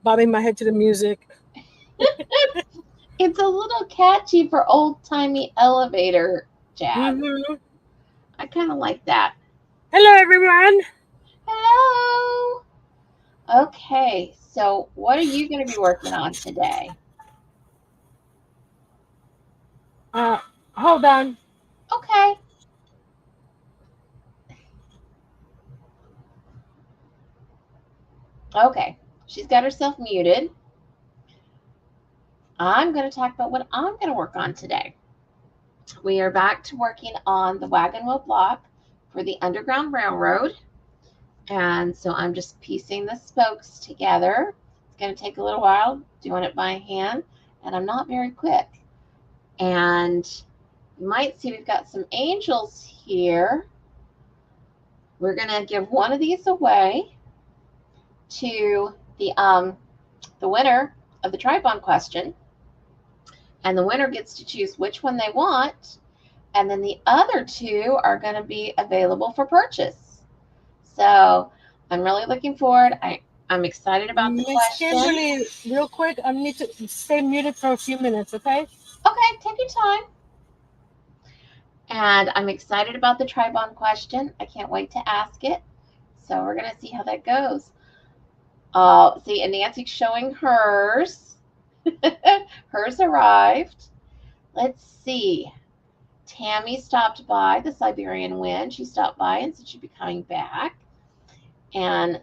bobbing my head to the music. It's a little catchy for old-timey elevator jazz. Mm-hmm. I kind of like that. Hello, everyone. Hello. Okay, so what are you going to be working on today? Uh, Hold on. Okay. Okay. She's got herself muted. I'm going to talk about what I'm going to work on today. We are back to working on the Wagon Wheel block for the Underground Railroad. And so I'm just piecing the spokes together. It's going to take a little while doing it by hand, and I'm not very quick. And you might see we've got some angels here. We're going to give one of these away to the winner of the Tribond question. And the winner gets to choose which one they want. And then the other two are going to be available for purchase. So I'm really looking forward. I'm excited about the Miss question. Kimberly, real quick, I need to stay muted for a few minutes, okay? Okay, take your time. And I'm excited about the Tribond question. I can't wait to ask it. So we're going to see how that goes. See, and Nancy's showing hers. Hers arrived. Let's see. Tammy stopped by, the Siberian Wind. She stopped by and said she'd be coming back. And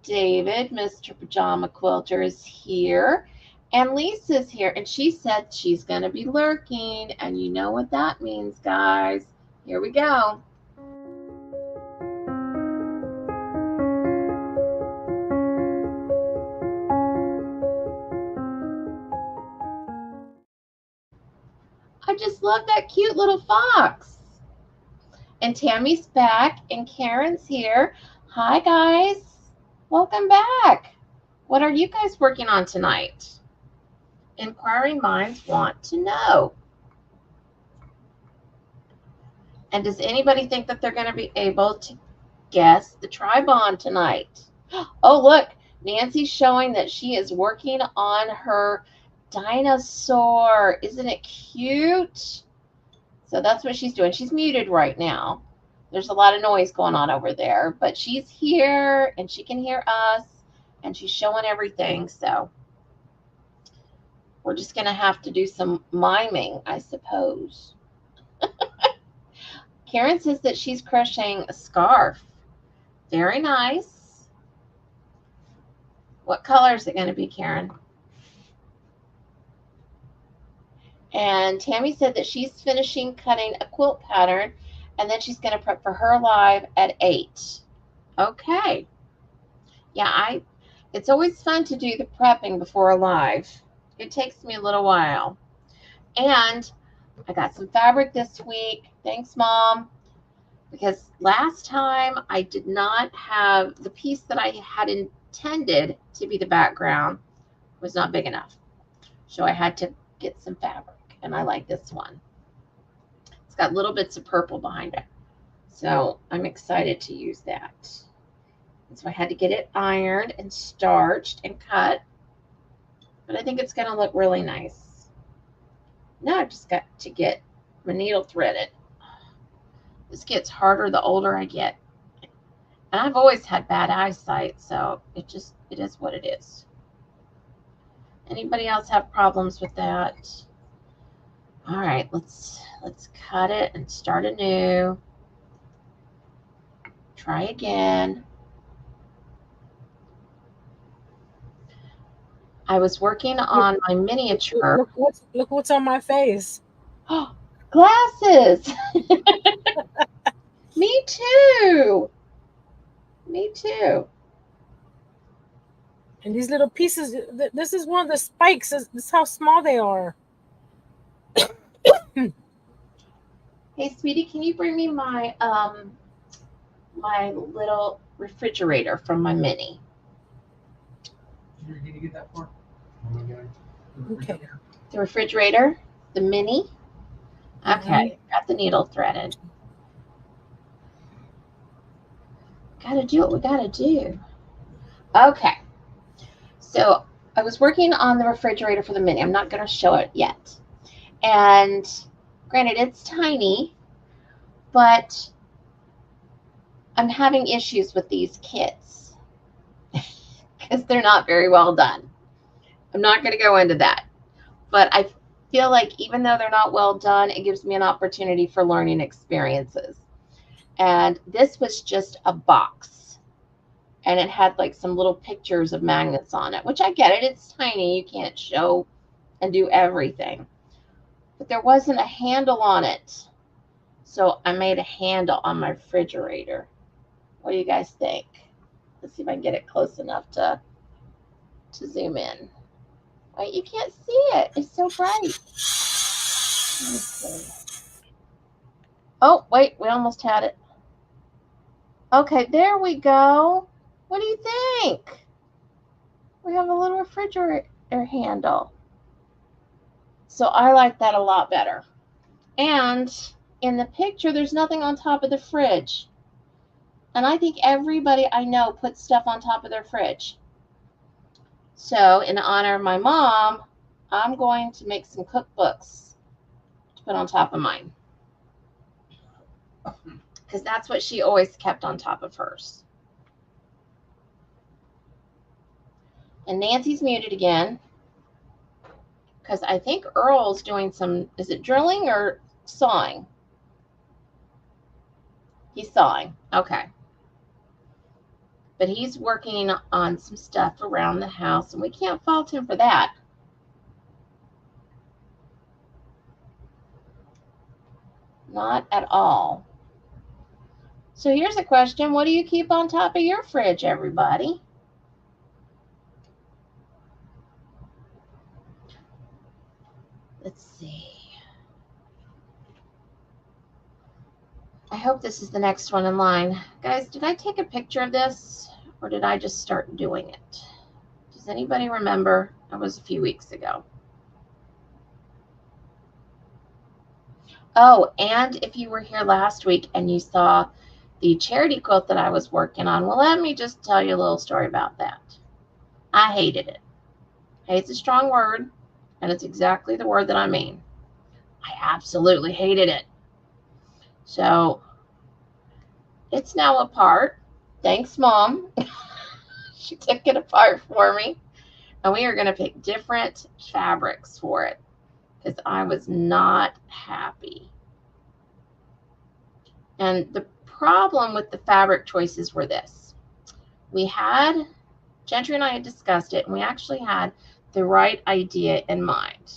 David, Mr. Pajama Quilter, is here. And Lisa's here. And she said she's going to be lurking. And you know what that means, guys. Here we go. I just love that cute little fox. And Tammy's back and Karen's here. Hi, guys. Welcome back. What are you guys working on tonight? Inquiring minds want to know. And does anybody think that they're going to be able to guess the Tribond tonight? Oh, look. Nancy's showing that she is working on her dinosaur. Isn't it cute? So that's what she's doing. She's muted right now. There's a lot of noise going on over there, but she's here and she can hear us and she's showing everything. So we're just going to have to do some miming, I suppose. Karen says that she's crocheting a scarf. Very nice. What color is it going to be, Karen? And Tammy said that she's finishing cutting a quilt pattern and then she's going to prep for her live at 8. Okay. Yeah, it's always fun to do the prepping before a live. It takes me a little while. And I got some fabric this week. Thanks, Mom. Because last time I did not have the piece that I had intended to be the background was not big enough. So I had to get some fabric. And I like this one. It's got little bits of purple behind it. So I'm excited to use that. And so I had to get it ironed and starched and cut. But I think it's going to look really nice. Now I've just got to get my needle threaded. This gets harder the older I get. And I've always had bad eyesight, so it is what it is. Anybody else have problems with that? All right, let's cut it and start anew. Try again. I was working on my miniature. Look what's on my face. Oh, glasses. Me too. Me too. And these little pieces, this is one of the spikes. This is how small they are. Hey, sweetie, can you bring me my my little refrigerator from my mini? Where did you get that for? Okay. The refrigerator, the mini. Okay, got the needle threaded. Gotta do what we gotta do. Okay. So I was working on the refrigerator for the mini. I'm not going to show it yet. And granted, it's tiny, but I'm having issues with these kits because they're not very well done. I'm not going to go into that. But I feel like even though they're not well done, it gives me an opportunity for learning experiences. And this was just a box. And it had like some little pictures of magnets on it, which I get it. It's tiny. You can't show and do everything. But there wasn't a handle on it. So I made a handle on my refrigerator. What do you guys think? Let's see if I can get it close enough to zoom in. Wait, you can't see it. It's so bright. Let me see. Oh, wait, we almost had it. Okay, there we go. What do you think? We have a little refrigerator handle. So I like that a lot better. And in the picture, there's nothing on top of the fridge. And I think everybody I know puts stuff on top of their fridge. So in honor of my mom, I'm going to make some cookbooks to put on top of mine. Because that's what she always kept on top of hers. And Nancy's muted again. Because I think Earl's doing some, is it drilling or sawing? He's sawing. Okay. But he's working on some stuff around the house, and we can't fault him for that. Not at all. So here's a question. What do you keep on top of your fridge, everybody? Let's see. I hope this is the next one in line. Guys, did I take a picture of this, or did I just start doing it? Does anybody remember? That was a few weeks ago. Oh, and if you were here last week and you saw the charity quilt that I was working on, well, let me just tell you a little story about that. I hated it. Hate's a strong word, and it's exactly the word that I mean. I absolutely hated it. So it's now apart. Thanks, Mom. She took it apart for me. And we are going to pick different fabrics for it because I was not happy. And the problem with the fabric choices were this. Gentry and I had discussed it, and we actually had the right idea in mind.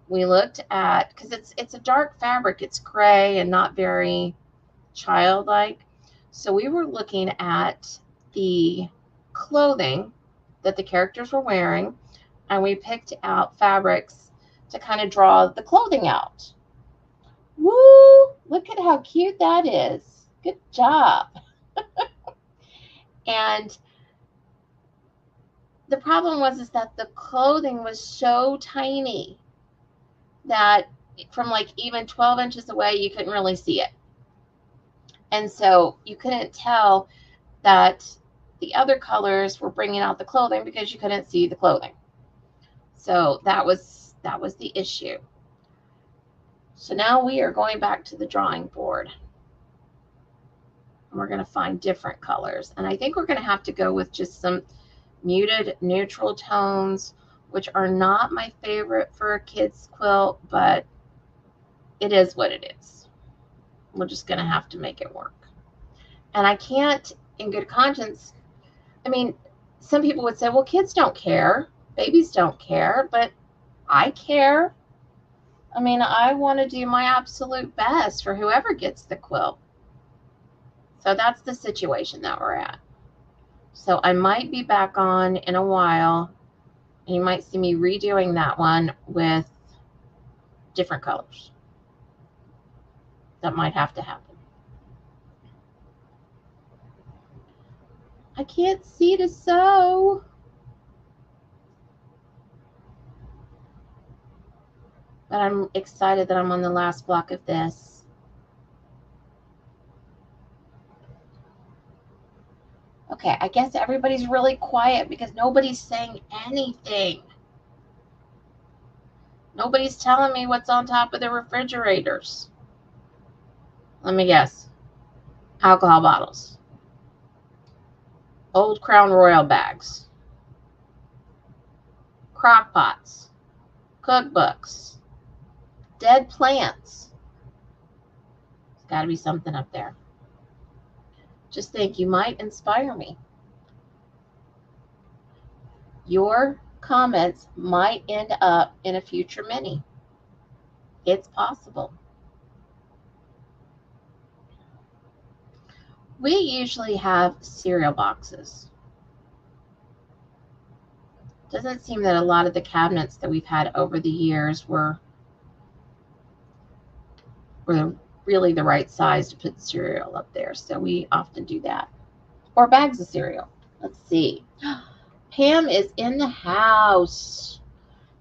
We looked at, because it's a dark fabric, it's gray and not very childlike. So we were looking at the clothing that the characters were wearing, and we picked out fabrics to kind of draw the clothing out. Woo! Look at how cute that is. Good job. And the problem was that the clothing was so tiny that from like even 12 inches away, you couldn't really see it. And so you couldn't tell that the other colors were bringing out the clothing because you couldn't see the clothing. So that was the issue. So now we are going back to the drawing board. And we're going to find different colors. And I think we're going to have to go with just some muted neutral tones, which are not my favorite for a kid's quilt, but it is what it is. We're just going to have to make it work. And I can't, in good conscience, I mean, some people would say, well, kids don't care. Babies don't care, but I care. I mean, I want to do my absolute best for whoever gets the quilt. So that's the situation that we're at. So I might be back on in a while, and you might see me redoing that one with different colors. That might have to happen. I can't see to sew. But I'm excited that I'm on the last block of this. Okay, I guess everybody's really quiet because nobody's saying anything. Nobody's telling me what's on top of the refrigerators. Let me guess. Alcohol bottles. Old Crown Royal bags. Crock pots. Cookbooks. Dead plants. There's got to be something up there. Just think, you might inspire me. Your comments might end up in a future mini. It's possible. We usually have cereal boxes. Doesn't seem that a lot of the cabinets that we've had over the years were really the right size to put cereal up there. So we often do that. Or bags of cereal. Let's see. Pam is in the house.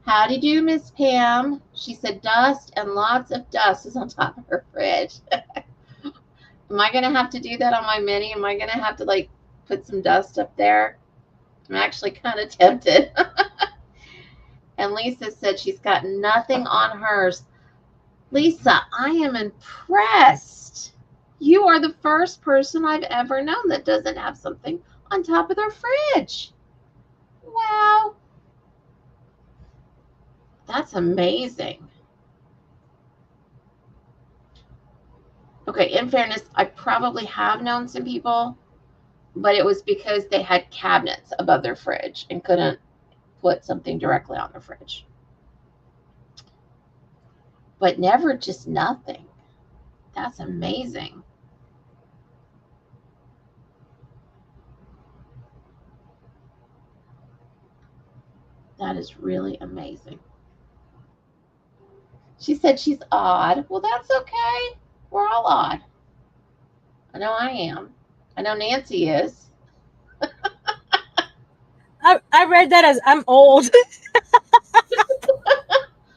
Howdy do, Miss Pam. She said dust and lots of dust is on top of her fridge. Am I going to have to do that on my mini? Am I going to have to like put some dust up there? I'm actually kind of tempted. And Lisa said she's got nothing on hers. Lisa, I am impressed. You are the first person I've ever known that doesn't have something on top of their fridge. Wow. That's amazing. Okay, in fairness, I probably have known some people, but it was because they had cabinets above their fridge and couldn't put something directly on their fridge. But never just nothing. That's amazing. That is really amazing. She said she's odd. Well, that's okay. We're all odd. I know I am. I know Nancy is. I read that as I'm old.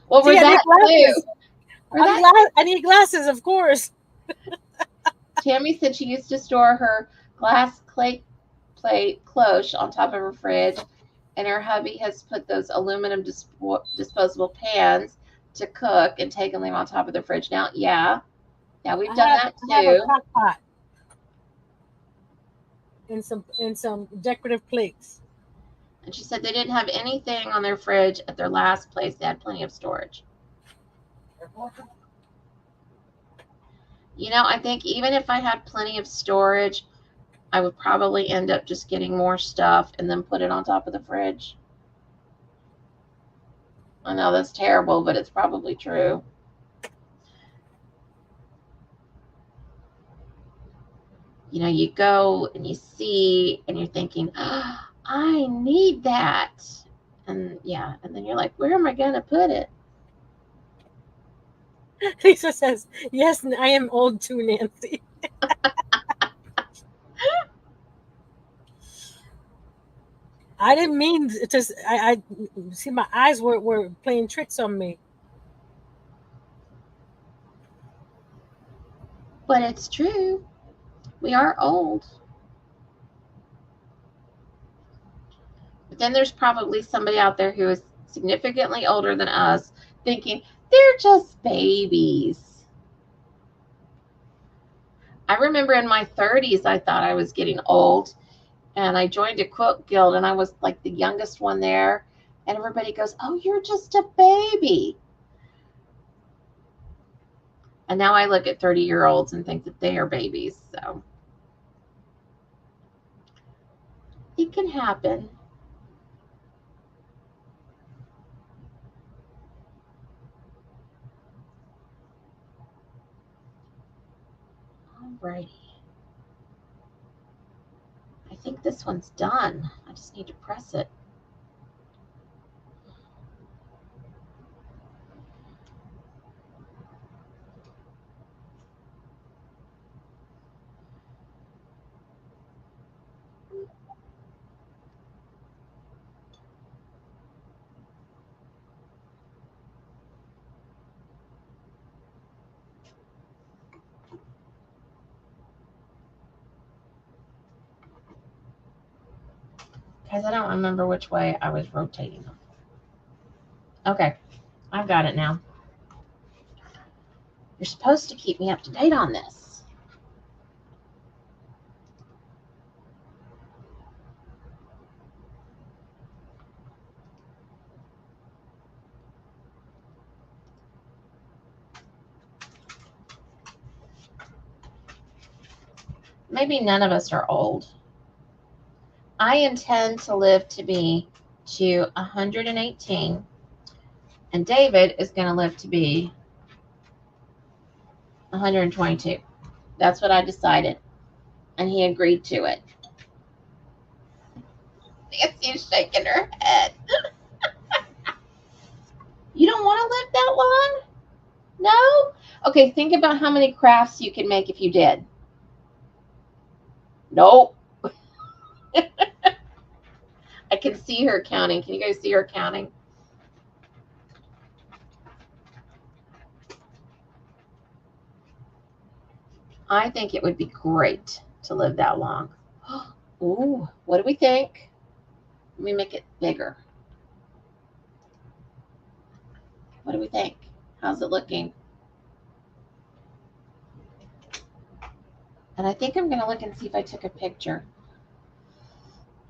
Well, we're See, I need that too. glasses. I need glasses, of course. Tammy said she used to store her glass clay plate cloche on top of her fridge, and her hubby has put those aluminum disposable pans to cook and take and leave on top of the fridge. Now, yeah, we've done that I have a too. crock pot and some decorative plates. And she said they didn't have anything on their fridge at their last place. They had plenty of storage. You know, I think even if I had plenty of storage, I would probably end up just getting more stuff and then put it on top of the fridge. I know that's terrible, but it's probably true. You know, you go and you see and you're thinking, oh, I need that. And yeah, and then you're like, where am I going to put it? Lisa says, yes, I am old too, Nancy. I didn't mean to. I see my eyes were playing tricks on me. But it's true. We are old. But then there's probably somebody out there who is significantly older than us thinking, they're just babies. I remember in my 30s, I thought I was getting old. And I joined a quilt guild, and I was like the youngest one there. And everybody goes, oh, you're just a baby. And now I look at 30-year-olds and think that they are babies. So it can happen. Alrighty. I think this one's done. I just need to press it. because I don't remember which way I was rotating them. Okay, I've got it now. You're supposed to keep me up to date on this. Maybe none of us are old. I intend to live to be to 118, and David is going to live to be 122. That's what I decided, and he agreed to it. Nancy's shaking her head. You don't want to live that long? No? Okay, think about how many crafts you can make if you did. Nope. I can see her counting. Can you guys see her counting? I think it would be great to live that long. Ooh, what do we think? Let me make it bigger. What do we think? How's it looking? And I think I'm going to look and see if I took a picture.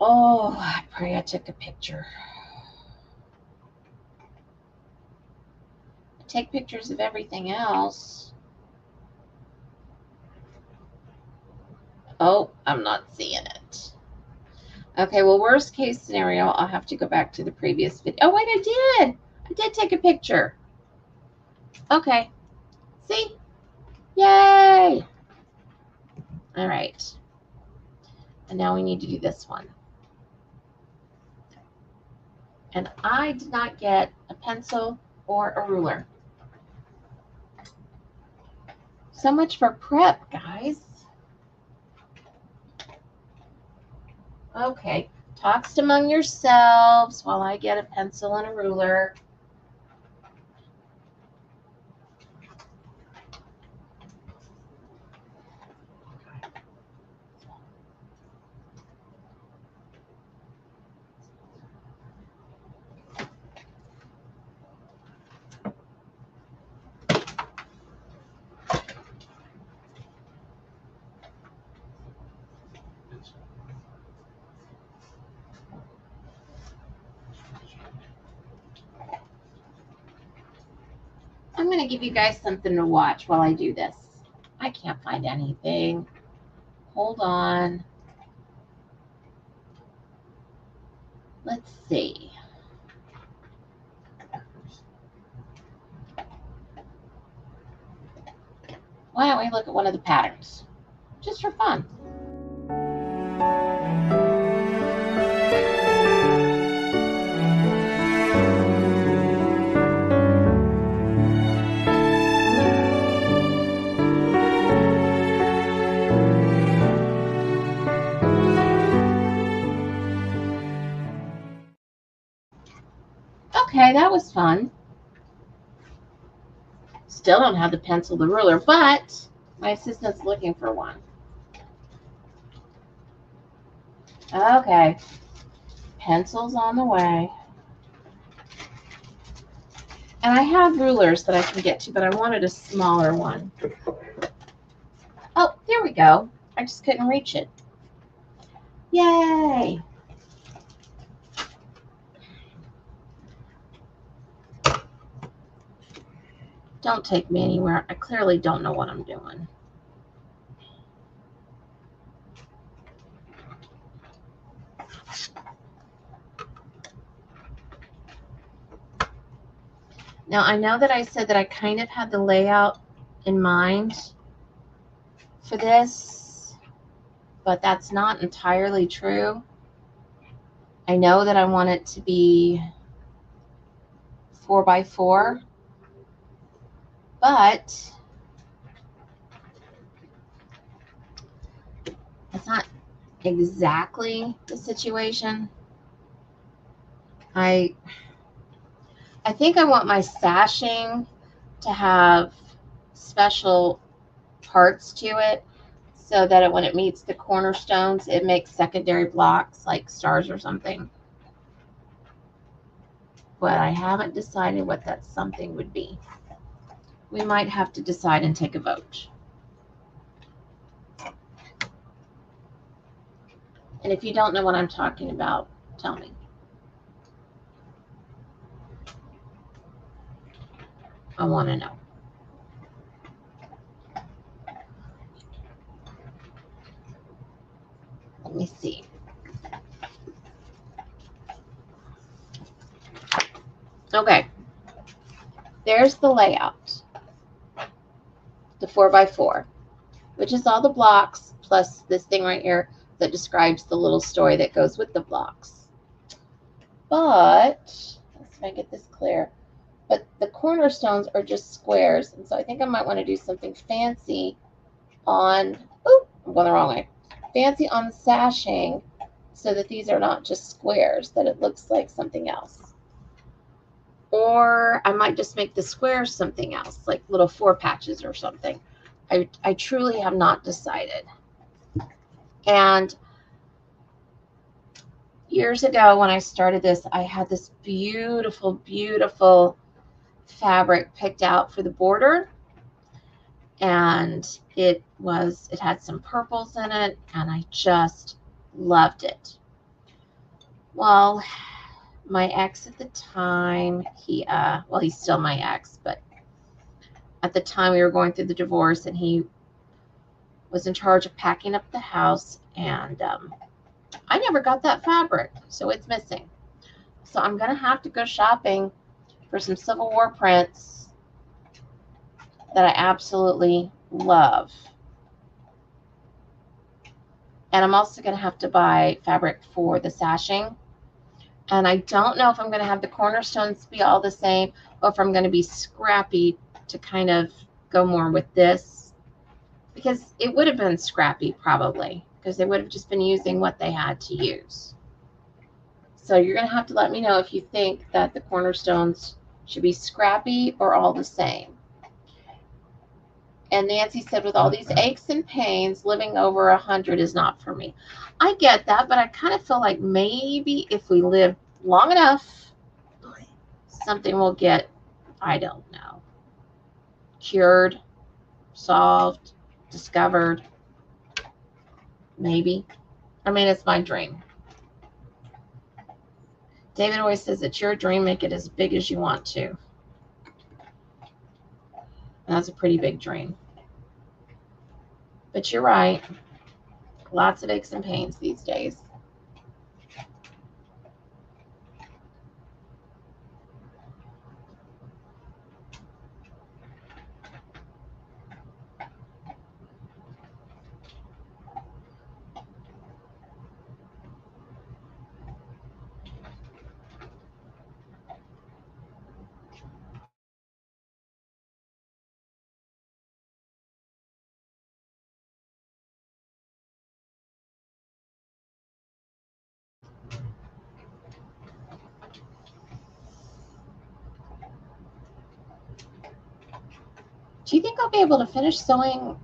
Oh, I pray I took a picture. I take pictures of everything else. Oh, I'm not seeing it. Okay, well, worst case scenario, I'll have to go back to the previous video. Oh, wait, I did take a picture. Okay. See? Yay! All right. And now we need to do this one. And I did not get a pencil or a ruler. So much for prep, guys. Okay. Talks among yourselves while I get a pencil and a ruler. I'm going to give you guys something to watch while I do this. I can't find anything. Hold on. Let's see. Why don't we look at one of the patterns? Just for fun. Okay, that was fun. Still don't have the pencil, the ruler, but my assistant's looking for one. Okay, pencil's on the way. And I have rulers that I can get to, but I wanted a smaller one. Oh, there we go. I just couldn't reach it. Yay! Don't take me anywhere. I clearly don't know what I'm doing. Now, I know that I said that I kind of had the layout in mind for this, but that's not entirely true. I know that I want it to be 4x4, but that's not exactly the situation. I think I want my sashing to have special parts to it. so that when it meets the cornerstones, it makes secondary blocks like stars or something. But I haven't decided what that something would be. We might have to decide and take a vote. And if you don't know what I'm talking about, tell me. I want to know. Let me see. Okay. There's the layout. The 4x4, which is all the blocks plus this thing right here that describes the little story that goes with the blocks. But, let's see if I get this clear. But the cornerstones are just squares. And so I think I might want to do something fancy on, oh, I'm going the wrong way. Fancy on the sashing so that these are not just squares, that it looks like something else. Or I might just make the squares something else, like little 4 patches or something. I truly have not decided. And years ago when I started this, I had this beautiful, beautiful fabric picked out for the border. And it had some purples in it, and I just loved it. Well, my ex at the time, he's still my ex, but at the time we were going through the divorce, and he was in charge of packing up the house, and I never got that fabric, so it's missing. So I'm going to have to go shopping for some Civil War prints that I absolutely love. And I'm also going to have to buy fabric for the sashing. And I don't know if I'm going to have the cornerstones be all the same or if I'm going to be scrappy to kind of go more with this. Because it would have been scrappy probably, because they would have just been using what they had to use. So you're going to have to let me know if you think that the cornerstones should be scrappy or all the same. And Nancy said, with all these aches and pains, living over 100 is not for me. I get that, but I kind of feel like maybe if we live long enough, something will get, I don't know, cured, solved, discovered, maybe. I mean, it's my dream. David always says, it's your dream, make it as big as you want to. And that's a pretty big dream. But you're right. Lots of aches and pains these days. Do you think I'll be able to finish sewing?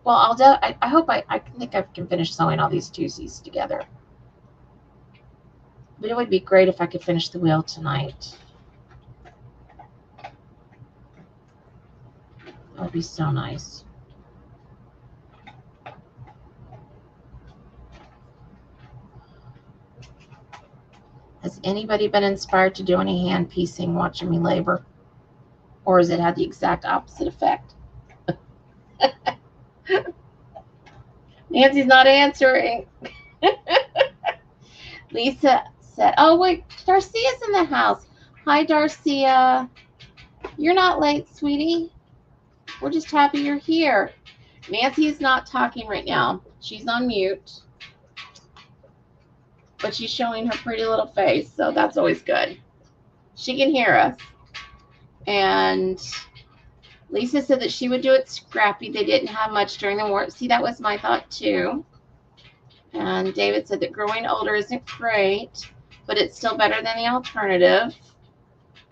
Well, I hope I think I can finish sewing all these twosies together. But it would be great if I could finish the wheel tonight. That would be so nice. Has anybody been inspired to do any hand piecing watching me labor? Or has it had the exact opposite effect? Nancy's not answering. Lisa said, oh, wait, Darcia's in the house. Hi, Darcia. You're not late, sweetie. We're just happy you're here. Nancy is not talking right now. She's on mute. But she's showing her pretty little face, so that's always good. She can hear us. And Lisa said that she would do it scrappy. They didn't have much during the war. See, that was my thought too. And David said that growing older isn't great, but it's still better than the alternative,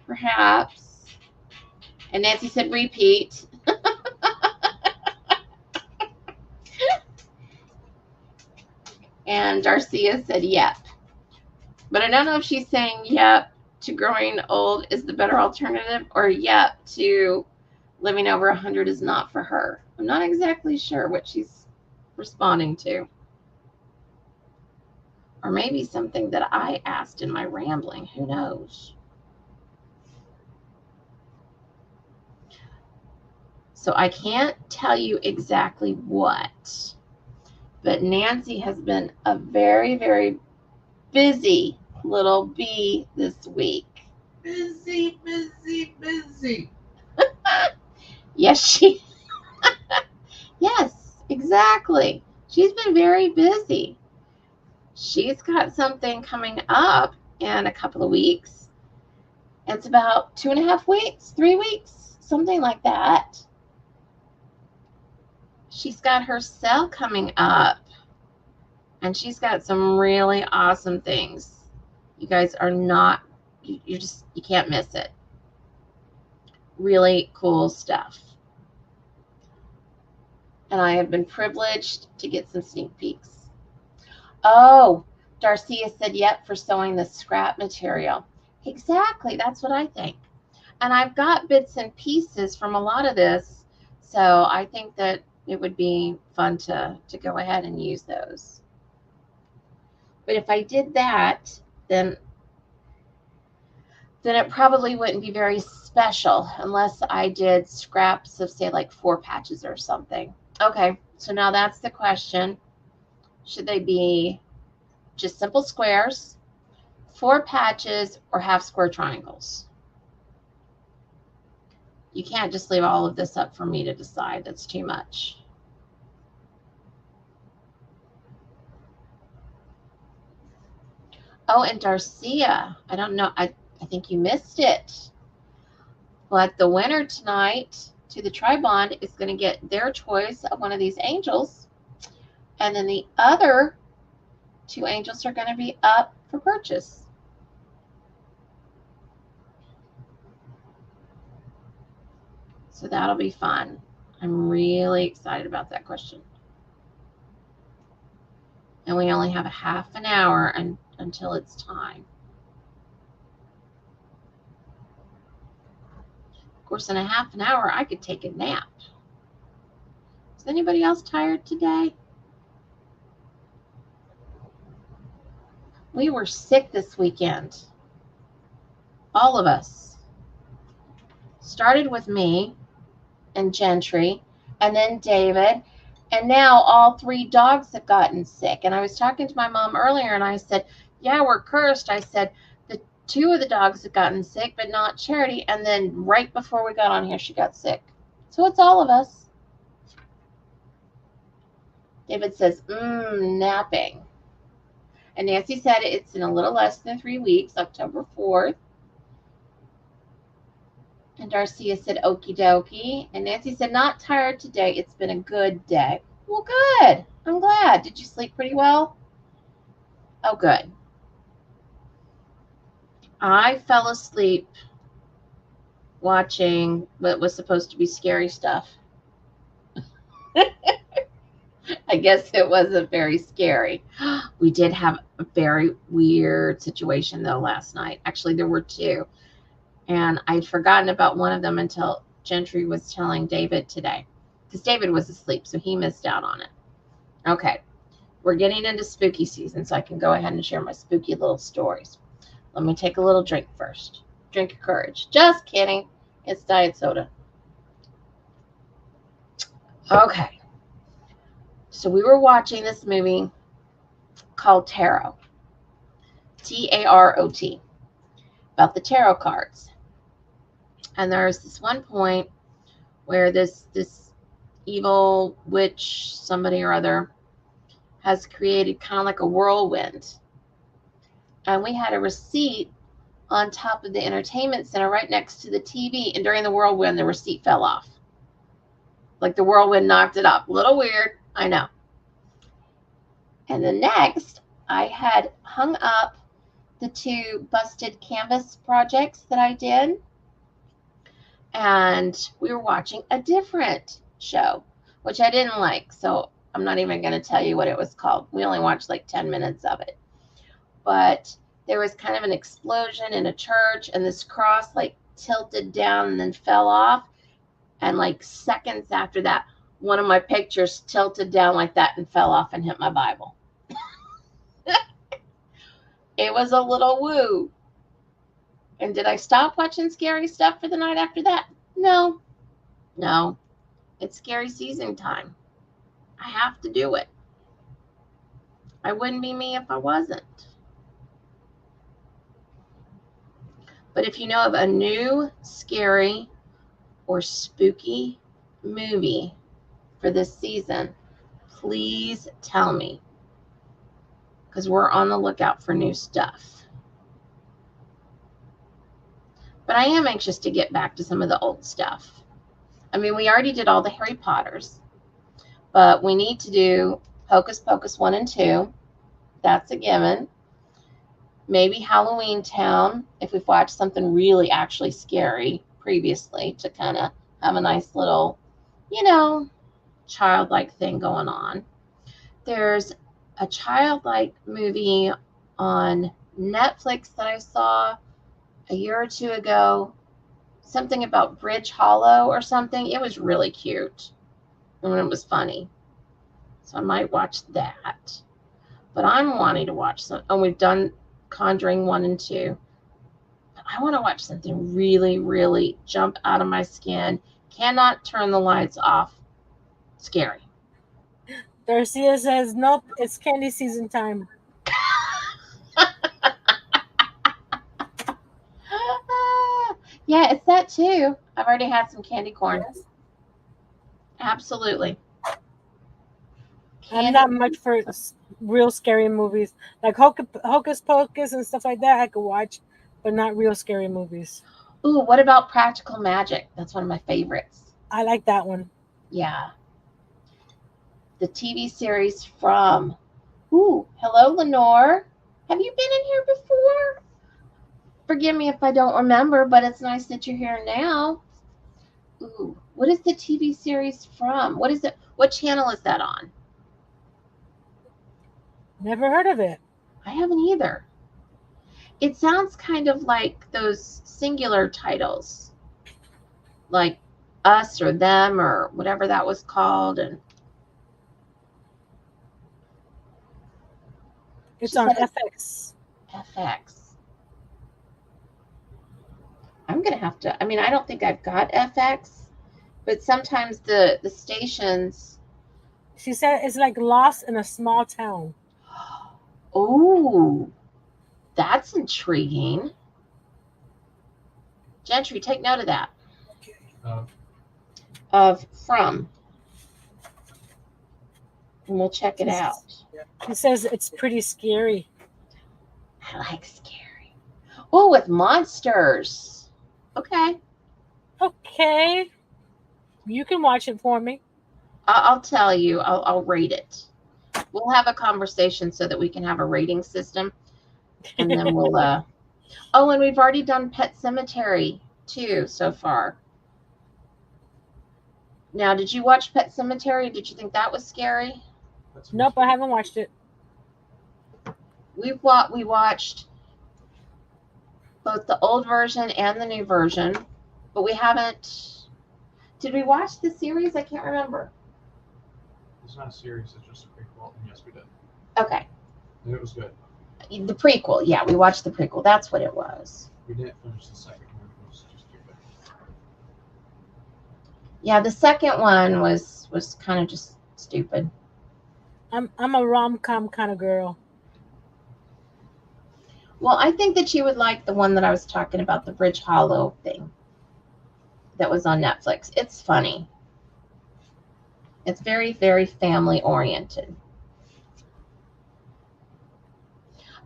perhaps. And Nancy said repeat. And Darcia said, yep. But I don't know if she's saying yep to growing old is the better alternative, or yep to living over 100 is not for her. I'm not exactly sure what she's responding to. Or maybe something that I asked in my rambling. Who knows? So I can't tell you exactly what, but Nancy has been a very, very busy little bee this week. Busy, busy, busy. Yes, she. Yes, exactly. She's been very busy. She's got something coming up in a couple of weeks. It's about 2.5 weeks, 3 weeks, something like that. She's got her sale coming up, and she's got some really awesome things. You guys are not, you can't miss it. Really cool stuff. And I have been privileged to get some sneak peeks. Oh, Darcia said, yep, for sewing the scrap material. Exactly, that's what I think. And I've got bits and pieces from a lot of this, so I think that it would be fun to go ahead and use those. But if I did that, then it probably wouldn't be very special unless I did scraps of, say, like 4 patches or something. Okay, so now that's the question. Should they be just simple squares, 4 patches, or half square triangles? You can't just leave all of this up for me to decide. That's too much. Oh, and Darcia, I don't know. I think you missed it. But the winner tonight to the Tribond is going to get their choice of one of these angels. And then the other 2 angels are going to be up for purchase. So that'll be fun. I'm really excited about that question. And we only have a half an hour until it's time. Of course, in a half an hour, I could take a nap. Is anybody else tired today? We were sick this weekend. All of us. Started with me and Gentry, and then David, and now all 3 dogs have gotten sick. And I was talking to my mom earlier, and I said, yeah, we're cursed. I said, the 2 of the dogs have gotten sick, but not Charity. And then right before we got on here, she got sick. So it's all of us. David says, napping. And Nancy said it's in a little less than 3 weeks, October 4th. And Darcia said, okie dokie. And Nancy said, not tired today. It's been a good day. Well, good. I'm glad. Did you sleep pretty well? Oh, good. I fell asleep watching what was supposed to be scary stuff. I guess it wasn't very scary. We did have a very weird situation, though, last night. Actually, there were 2. And I'd forgotten about one of them until Gentry was telling David today. Because David was asleep, so he missed out on it. Okay. We're getting into spooky season, so I can go ahead and share my spooky little stories. Let me take a little drink first. Drink of courage. Just kidding. It's diet soda. Okay. So we were watching this movie called Tarot. Tarot. About the tarot cards. And there's this one point where this evil witch, somebody or other, has created kind of like a whirlwind. And we had a receipt on top of the entertainment center right next to the TV. And during the whirlwind, the receipt fell off. Like the whirlwind knocked it up. A little weird, I know. And the next, I had hung up the 2 busted canvas projects that I did. And we were watching a different show, which I didn't like. So I'm not even going to tell you what it was called. We only watched like 10 minutes of it. But there was kind of an explosion in a church, and this cross like tilted down and then fell off. And like seconds after that, one of my pictures tilted down like that and fell off and hit my Bible. It was a little woo. And did I stop watching scary stuff for the night after that? No. It's scary season time. I have to do it. I wouldn't be me if I wasn't. But if you know of a new scary or spooky movie for this season, please tell me, because we're on the lookout for new stuff. But I am anxious to get back to some of the old stuff. I mean, we already did all the Harry Potters, but we need to do Hocus Pocus 1 and 2. That's a given. Maybe Halloween Town, if we've watched something really actually scary previously, to kind of have a nice little, childlike thing going on. There's a childlike movie on Netflix that I saw a year or two ago, something about Bridge Hollow or something. It was really cute and it was funny. So I might watch that. But I'm wanting to watch some, and we've done Conjuring 1 and 2. But I want to watch something really, really jump out of my skin. Cannot turn the lights off. Scary. Darcia says, nope, it's candy season time. Yeah, it's that too. I've already had some candy corn. Yes. Absolutely. I'm not much for real scary movies. Like Hocus Pocus and stuff like that I could watch, but not real scary movies. Ooh, what about Practical Magic? That's one of my favorites. I like that one. Yeah. The TV series from... Ooh, hello, Lenore. Have you been in here before? Forgive me if I don't remember, but it's nice that you're here now. Ooh, what is the TV series from? What is it? What channel is that on? Never heard of it. I haven't either. It sounds kind of like those singular titles, like Us or Them or whatever that was called. And it's on FX. FX. I'm going to have to, I don't think I've got FX, but sometimes the stations. She said it's like Lost in a Small Town. Oh, that's intriguing. Gentry, take note of that. From. And we'll check it out. She says it's pretty scary. I like scary. Oh, with monsters. Okay. You can watch it for me. I'll tell you. I'll rate it. We'll have a conversation so that we can have a rating system. And then we'll... Oh, and we've already done Pet Sematary, too, so far. Now, did you watch Pet Sematary? Did you think that was scary? Nope, I haven't watched it. We watched both the old version and the new version, but we haven't... Did we watch the series? I can't remember. It's not a series, it's just a prequel, and yes, we did. Okay. And it was good. The prequel, yeah, we watched the prequel. That's what it was. We didn't finish the second one. It was just stupid. Yeah, the second one was kind of just stupid. I'm a rom-com kind of girl. Well, I think that you would like the one that I was talking about, the Bridge Hollow thing that was on Netflix. It's funny. It's very, very family oriented.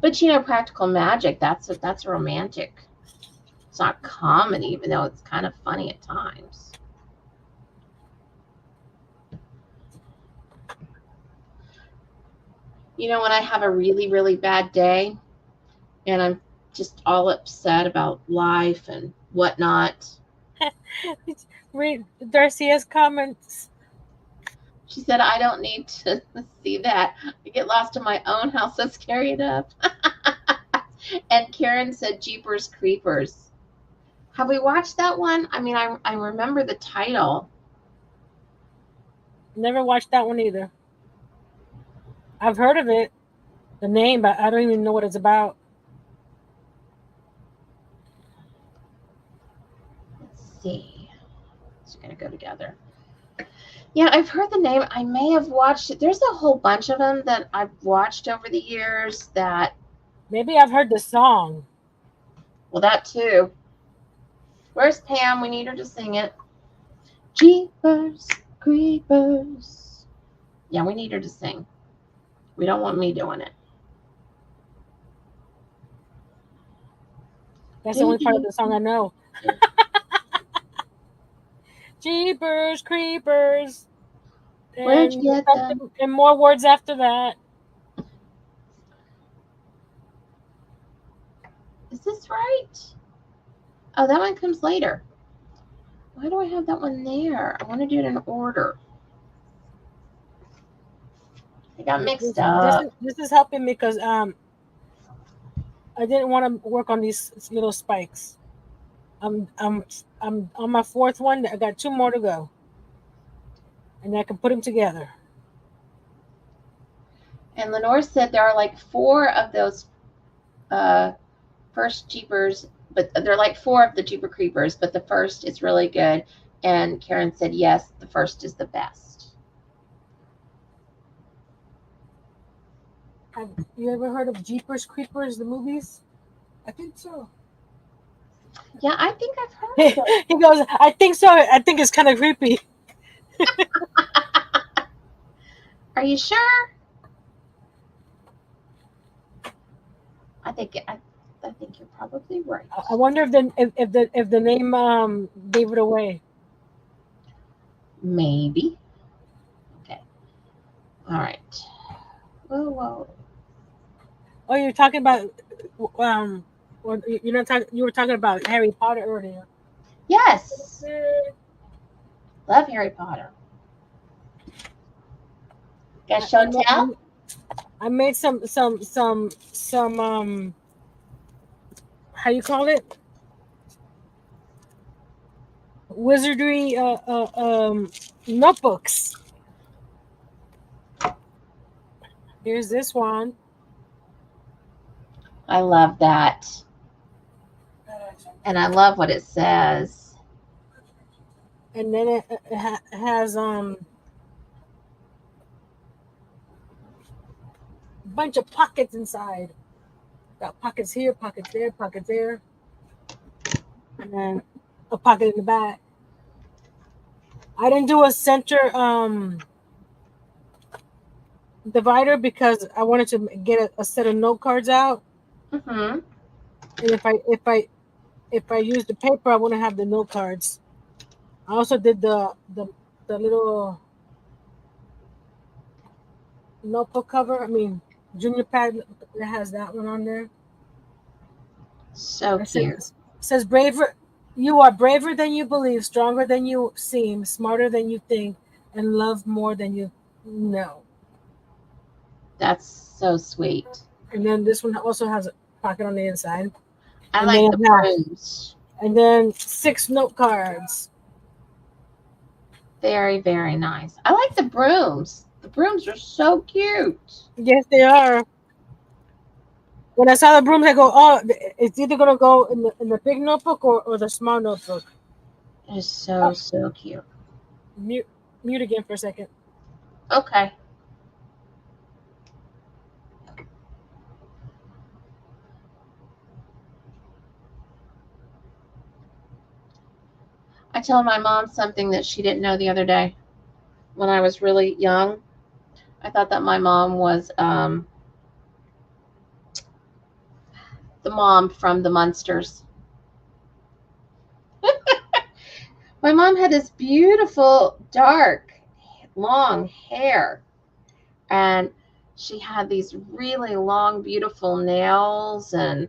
But Practical Magic, that's a romantic. It's not comedy, even though it's kind of funny at times. When I have a really, really bad day and I'm just all upset about life and whatnot. Read Darcia's comments. She said, I don't need to see that. I get lost in my own house. Let's carry it up. And Karen said, Jeepers Creepers. Have we watched that one? I mean, I remember the title. Never watched that one either. I've heard of it, the name, but I don't even know what it's about. Let's see. It's going to go together. Yeah, I've heard the name. I may have watched it. There's a whole bunch of them that I've watched over the years that. Maybe I've heard the song. Well, that too. Where's Pam? We need her to sing it. Jeepers Creepers. Yeah, we need her to sing. We don't want me doing it. That's the only part of the song I know. Jeepers Creepers. Where'd you get them? And more words after that. Is this right? Oh, that one comes later. Why do I have that one there? I want to do it in order. I got mixed up. This is helping me because I didn't want to work on these little spikes. I'm on my fourth one. I got 2 more to go, and I can put them together. And Lenore said there are like 4 of those first Jeepers, but they're like 4 of the Jeeper Creepers, but the first is really good. And Karen said, yes, the first is the best. Have you ever heard of Jeepers Creepers, the movies? I think so. Yeah, I think I've heard of it. He goes, I think so. I think it's kind of creepy. Are you sure? I think you're probably right. I wonder if the name gave it away. Maybe. Okay. All right. Whoa. Oh, you're talking about or you're not talking. You were talking about Harry Potter earlier. Yes. Love Harry Potter. Got show and tell? I made some how you call it? Wizardry notebooks. Here's this one. I love that. And I love what it says. And then it has a bunch of pockets inside. Got pockets here, pockets there, and then a pocket in the back. I didn't do a center divider because I wanted to get a set of note cards out. Mm-hmm. And if I use the paper, I want to have the note cards. I also did the little notebook cover. I mean, junior pad that has that one on there. So cute. It says braver. You are braver than you believe, stronger than you seem, smarter than you think, and love more than you know. That's so sweet. And then this one also has a pocket on the inside. I like the brooms. And then 6 note cards. Very, very nice. I like the brooms. The brooms are so cute. Yes, they are. When I saw the brooms, I go, oh, it's either going to go in the big notebook or the small notebook. It is so cute. Mute again for a second. Okay. I told my mom something that she didn't know the other day. When I was really young, I thought that my mom was the mom from the Munsters. My mom had this beautiful, dark, long hair. And she had these really long, beautiful nails and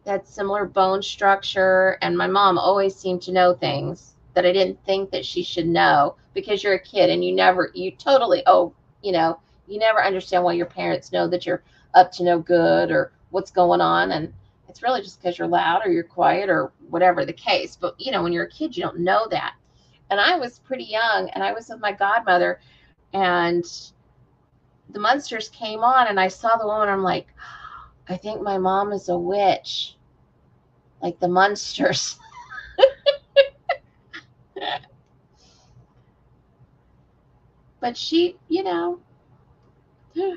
had similar bone structure. And my mom always seemed to know things. that I didn't think that she should know, because you're a kid and you never understand why your parents know that you're up to no good or what's going on. And it's really just because you're loud or you're quiet or whatever the case. But, when you're a kid, you don't know that. And I was pretty young, and I was with my godmother, and the Munsters came on, and I saw the woman. I'm like, I think my mom is a witch, like the Munsters. But she, but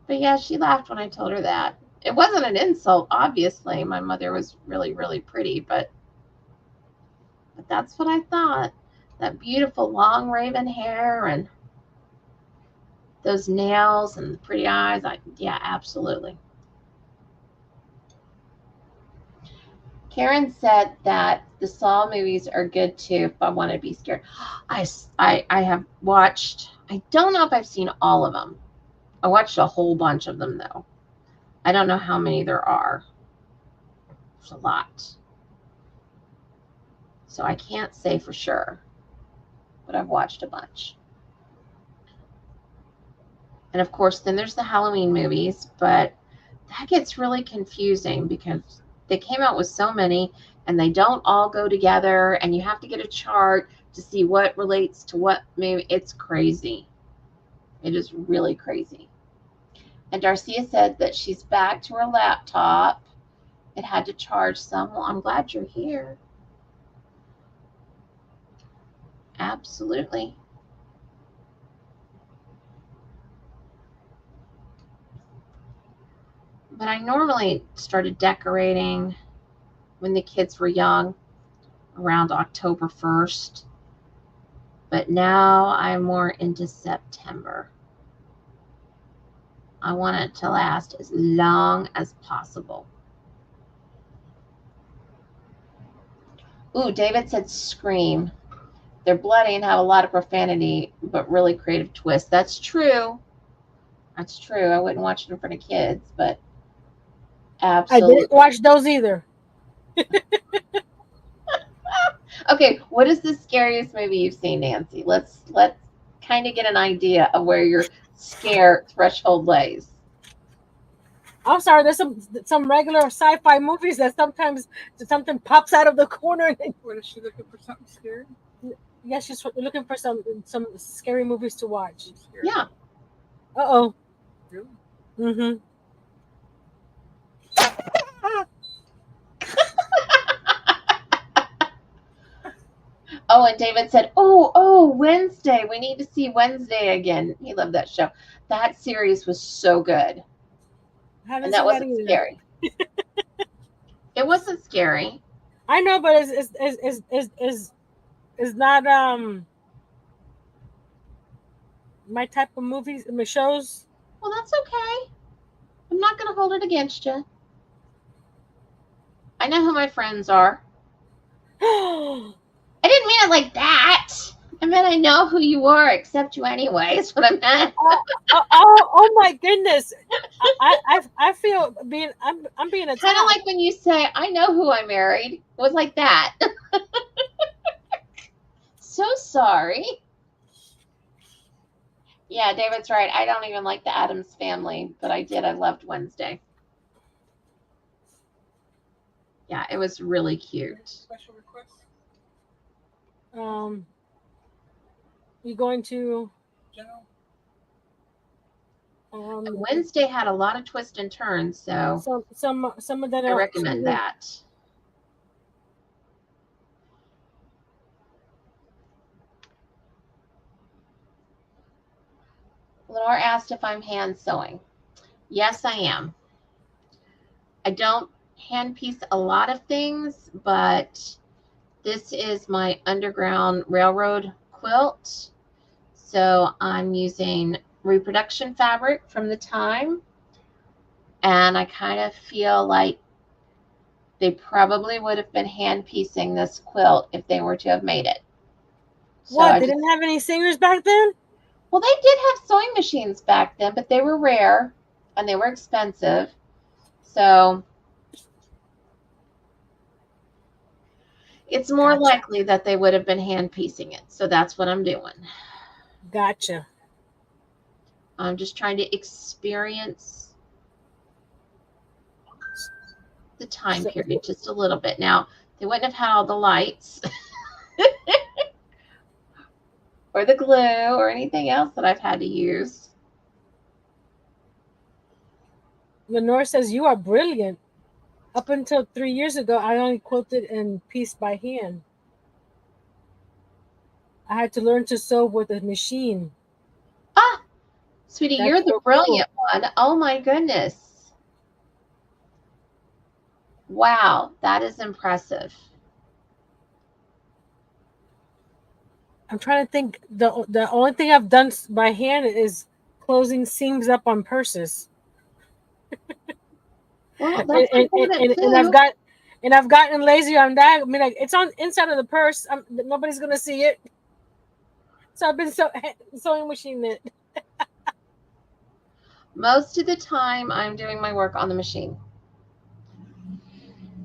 yeah, she laughed when I told her that. It wasn't an insult, obviously. My mother was really, really pretty, but that's what I thought. That beautiful long raven hair and those nails and the pretty eyes. Yeah, absolutely. Karen said that the Saw movies are good too if I want to be scared. I have watched, I don't know if I've seen all of them. I watched a whole bunch of them, though. I don't know how many there are. There's a lot. So I can't say for sure, but I've watched a bunch. And of course, then there's the Halloween movies, but that gets really confusing because they came out with so many and they don't all go together, and you have to get a chart to see what relates to what movie. It's crazy. It is really crazy. And Darcia said that she's back to her laptop. It had to charge some. Well, I'm glad you're here. Absolutely. But I normally started decorating when the kids were young, around October 1st. But now I'm more into September. I want it to last as long as possible. Ooh, David said Scream. They're bloody and have a lot of profanity, but really creative twists. That's true. That's true. I wouldn't watch it in front of kids, but absolutely. I didn't watch those either. Okay, what is the scariest movie you've seen, Nancy? Let's kind of get an idea of where your scare threshold lays. I'm sorry, there's some regular sci-fi movies that sometimes something pops out of the corner. What, is she looking for something scary? Yeah, she's looking for some scary movies to watch. Yeah. Uh-oh. Really? Mm-hmm. Oh, and David said, oh, Wednesday. We need to see Wednesday again. He loved that show. That series was so good. And that wasn't scary. It wasn't scary. I know, but it's not my type of movies, my shows. Well, that's okay. I'm not going to hold it against you. I know who my friends are. I didn't mean it like that. I meant I know who you are, except you anyway, is what I meant. Oh my goodness. I feel I'm being attacked. Kind of like when you say, I know who I married. It was like that. So sorry. Yeah, David's right. I don't even like the Addams Family, but I loved Wednesday. Yeah, it was really cute. Special request? You going to General? Wednesday had a lot of twists and turns, so some of that I recommend that. Lenore asked if I'm hand sewing. Yes, I am. I don't hand piece a lot of things, but this is my Underground Railroad Quilt. So I'm using reproduction fabric from the time. And I kind of feel like they probably would have been hand piecing this quilt if they were to have made it. So what? They didn't have any singers back then? Well, they did have sewing machines back then, but they were rare and they were expensive. So It's more Gotcha. likely that they would have been hand piecing it. So that's what I'm doing. Gotcha. I'm just trying to experience the time So, period just a little bit. Now, they wouldn't have had all the lights or the glue or anything else that I've had to use. Lenore says you are brilliant. Up until 3 years ago, I only quilted and pieced by hand. I had to learn to sew with a machine. Ah, sweetie, That's you're the so cool. brilliant one. Oh my goodness. Wow, that is impressive. I'm trying to think. The only thing I've done by hand is closing seams up on purses, Well, and that's and, and, important and and I've too. got and I've gotten lazy on that. I mean, like it's on inside of the purse. Nobody's gonna see it, so I've been sewing machine it. Most of the time, I'm doing my work on the machine.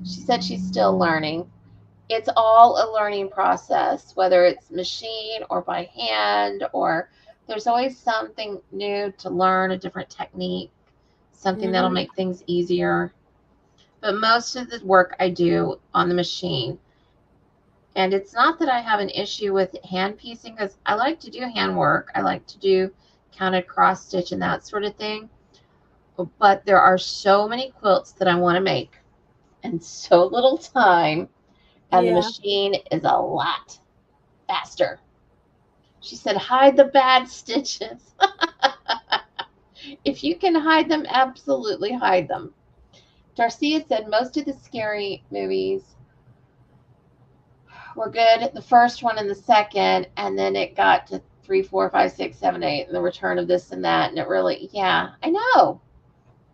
She said she's still learning. It's all a learning process, whether it's machine or by hand, or there's always something new to learn, a different technique, something that'll Hmm. make things easier. But most of the work I do on the machine. And it's not that I have an issue with hand piecing, because I like to do hand work. I like to do counted cross stitch and that sort of thing. But there are so many quilts that I want to make and so little time. And the Yeah, machine is a lot faster. She said, hide the bad stitches. If you can hide them, absolutely hide them. Darcia said most of the scary movies were good. The first one and the second, and then it got to 3, 4, 5, 6, 7, 8, and the return of this and that. And it really, yeah, I know.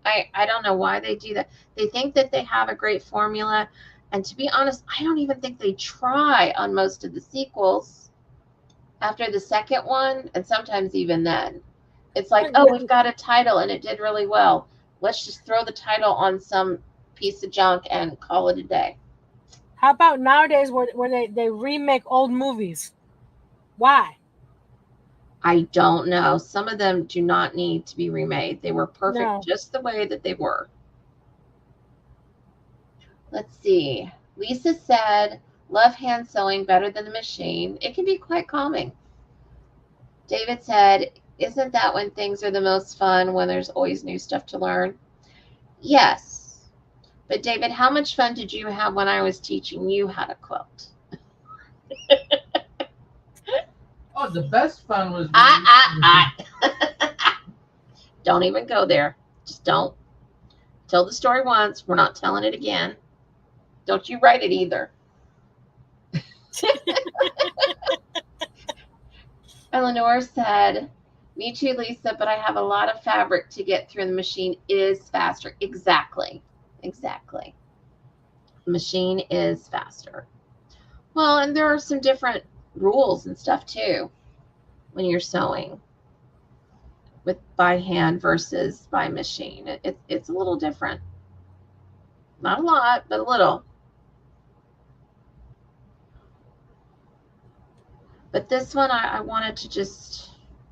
I don't know why they do that. They think that they have a great formula. And to be honest, I don't even think they try on most of the sequels after the second one, and sometimes even then. It's like, oh, we've got a title and it did really well. Let's just throw the title on some piece of junk and call it a day. how about nowadays where they remake old movies? Why? I don't know. Some of them do not need to be remade. They were perfect No. just the way that they were. Let's see. Lisa said, love hand sewing better than the machine. It can be quite calming. David said, isn't that when things are the most fun, when there's always new stuff to learn? Yes. But David, how much fun did you have when I was teaching you how to quilt? Oh, the best fun was. Don't even go there. Just don't. Tell the story once. We're not telling it again. Don't you write it either. Eleanor said, me too, Lisa, but I have a lot of fabric to get through. The machine is faster. Exactly. Exactly. The machine is faster. Well, and there are some different rules and stuff too when you're sewing with by hand versus by machine. It's a little different. Not a lot, but a little. But this one, I wanted to just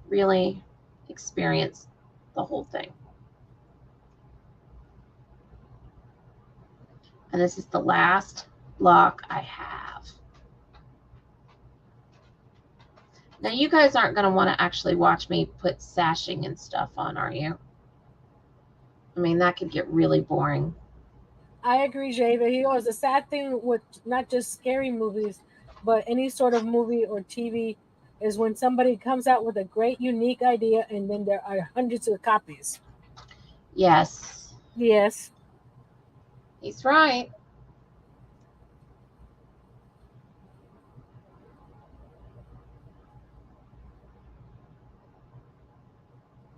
really experience the whole thing. And this is the last block I have. Now, you guys aren't going to want to actually watch me put sashing and stuff on, are you? I mean, that could get really boring. I agree, Jay. But he goes, the sad thing with not just scary movies, but any sort of movie or TV is when somebody comes out with a great, unique idea, and then there are hundreds of copies. Yes, Yes. he's right.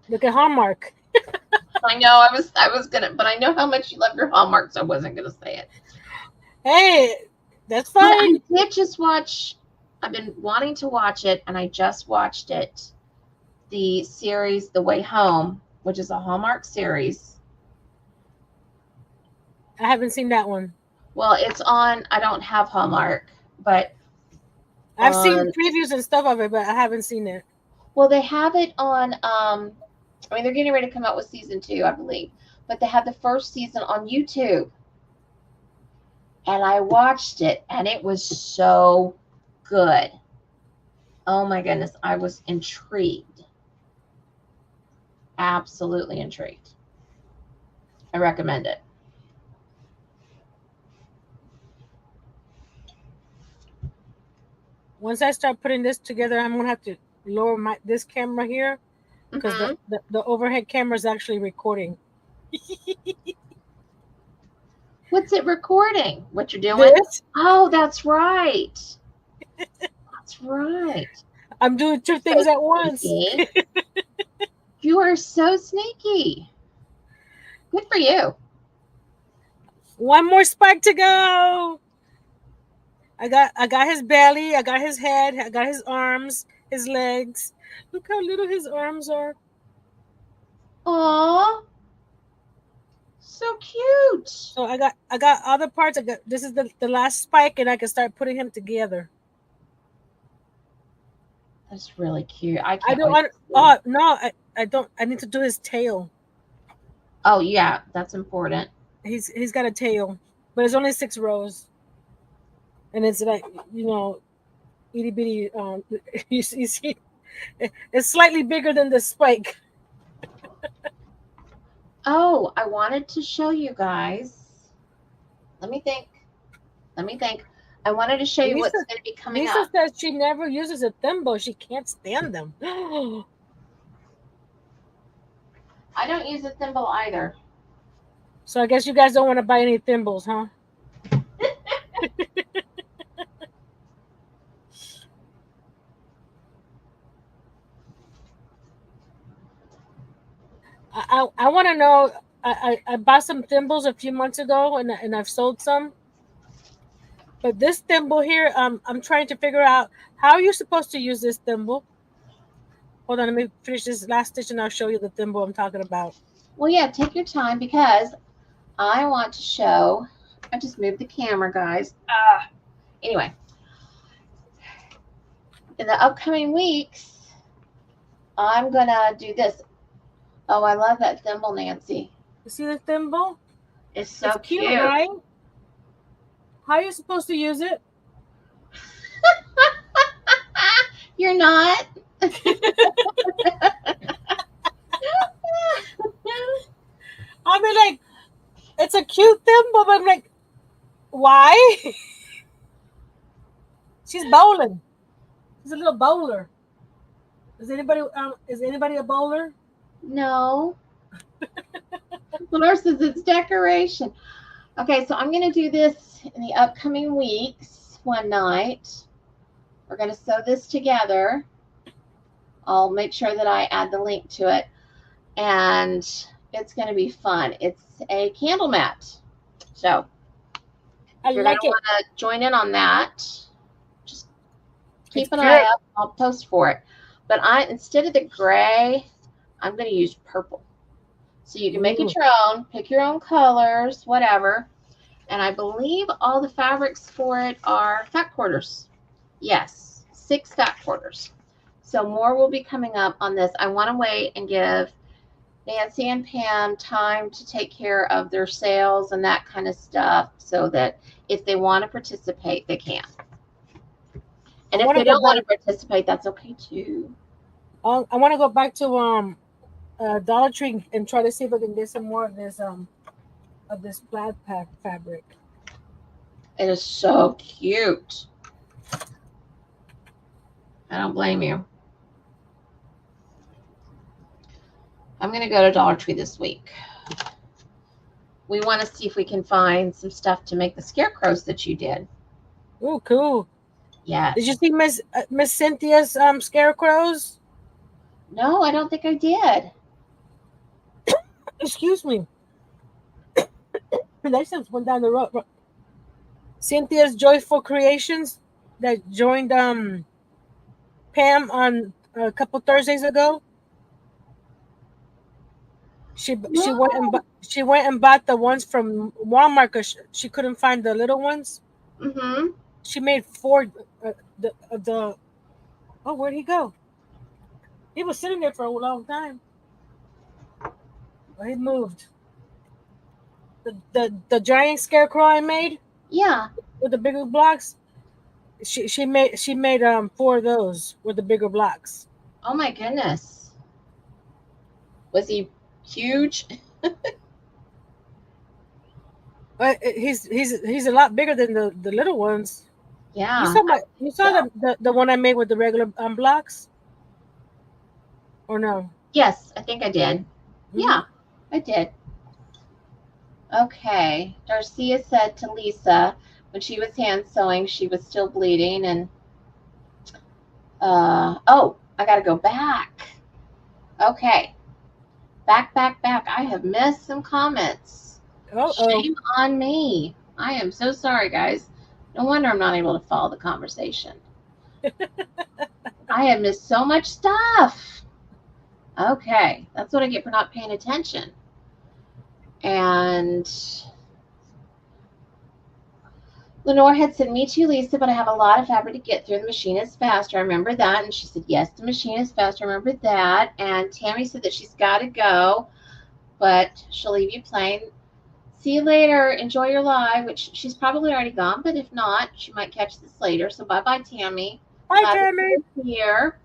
Look at Hallmark. I know I was gonna, but I know how much you love your Hallmark, so I wasn't gonna say it. Hey, that's But I fine. did just watch. I've been wanting to watch it, and I just watched it. The series The Way Home, which is a Hallmark series. I haven't seen that one. Well, it's on. I don't have Hallmark, but I've seen on, previews and stuff of it, but I haven't seen it. well, they have it on, I mean, they're getting ready to come out with season 2, I believe, but they have the first season on YouTube. And I watched it, and it was so good. Oh my goodness, I was intrigued. Absolutely intrigued. I recommend it. Once I start putting this together, I'm gonna have to lower this camera here because Mhm. the overhead camera is actually recording. What's it recording? What you're doing? This, Oh, that's right. That's right. I'm doing two things at once. Sneaky. You are so sneaky. Good for you. One more spike to go. I got his belly, I got his head, I got his arms, his legs. Look how little his arms are. Aw. So cute. So I got other parts. This is the last spike, and I can start putting him together. That's really cute. I I can't don't wait. want. Oh no, I don't. I need to do his tail. Oh yeah, that's important. He's got a tail, but it's only 6 rows, and it's like itty bitty. You see, it's slightly bigger than the spike. Oh, I wanted to show you guys. Let me think. I wanted to show you what's Lisa- going to be coming Lisa up. says she never uses a thimble. She can't stand them. I don't use a thimble either. So I guess you guys don't want to buy any thimbles, huh? I want to know. I bought some thimbles a few months ago, and I've sold some. But this thimble here, I'm trying to figure out how you're supposed to use this thimble. Hold on, let me finish this last stitch, and I'll show you the thimble I'm talking about. Well, yeah, take your time because I want to show. I just moved the camera, guys. Anyway, in the upcoming weeks, I'm going to do this. Oh, I love that thimble, Nancy. You see the thimble? It's so It's cute, right? How are you supposed to use it? You're not. I mean, like, it's a cute thimble, but I'm like, why? She's bowling. She's a little bowler. Is anybody a bowler? No. Lenore says it's decoration. Okay, so I'm going to do this in the upcoming weeks one night. We're going to sew this together. I'll make sure that I add the link to it. And it's going to be fun. It's a candle mat. So if you're going to want to join in on that, just keep an eye out. I'll post for it. But instead of the gray, I'm going to use purple. So you can make it your own, pick your own colors, whatever. And I believe all the fabrics for it are fat quarters. Yes, 6 fat quarters. So more will be coming up on this. I want to wait and give Nancy and Pam time to take care of their sales and that kind of stuff so that if they want to participate, they can. And if they don't want to participate, that's okay too. I want to go back to Dollar Tree and try to see if I can get some more of this plaid fabric. It is so cute. I don't blame you. I'm going to go to Dollar Tree this week. We want to see if we can find some stuff to make the scarecrows that you did. Oh, cool. Yes. Did you see Miss Cynthia's scarecrows? No, I don't think I did. Excuse me. That just went down the road. Cynthia's Joyful Creations that joined Pam on a couple Thursdays ago. She went and bought the ones from Walmart because she couldn't find the little ones. Mm-hmm. She made 4. The oh, where'd he go? He was sitting there for a long time. Oh, he moved. The giant scarecrow I made Yeah. with the bigger blocks. She made 4 of those with the bigger blocks. Oh my goodness. Was he huge? But he's a lot bigger than the little ones. Yeah. You saw the one I made with the regular blocks, or no? Yes, I think I did. Yeah, I did. Okay. Darcia said to Lisa when she was hand sewing, she was still bleeding, and oh, I got to go back. Okay. Back. I have missed some comments. Shame on me. I am so sorry, guys. No wonder I'm not able to follow the conversation. I have missed so much stuff. Okay. That's what I get for not paying attention. And Lenore had said, me too, Lisa, but I have a lot of fabric to get through. The machine is faster. I remember that. And she said, yes, the machine is faster. I remember that. And Tammy said that she's got to go, but she'll leave you playing. See you later. Enjoy your live, which she's probably already gone, but if not, she might catch this later. So bye-bye, Tammy. Bye, Tammy. Here.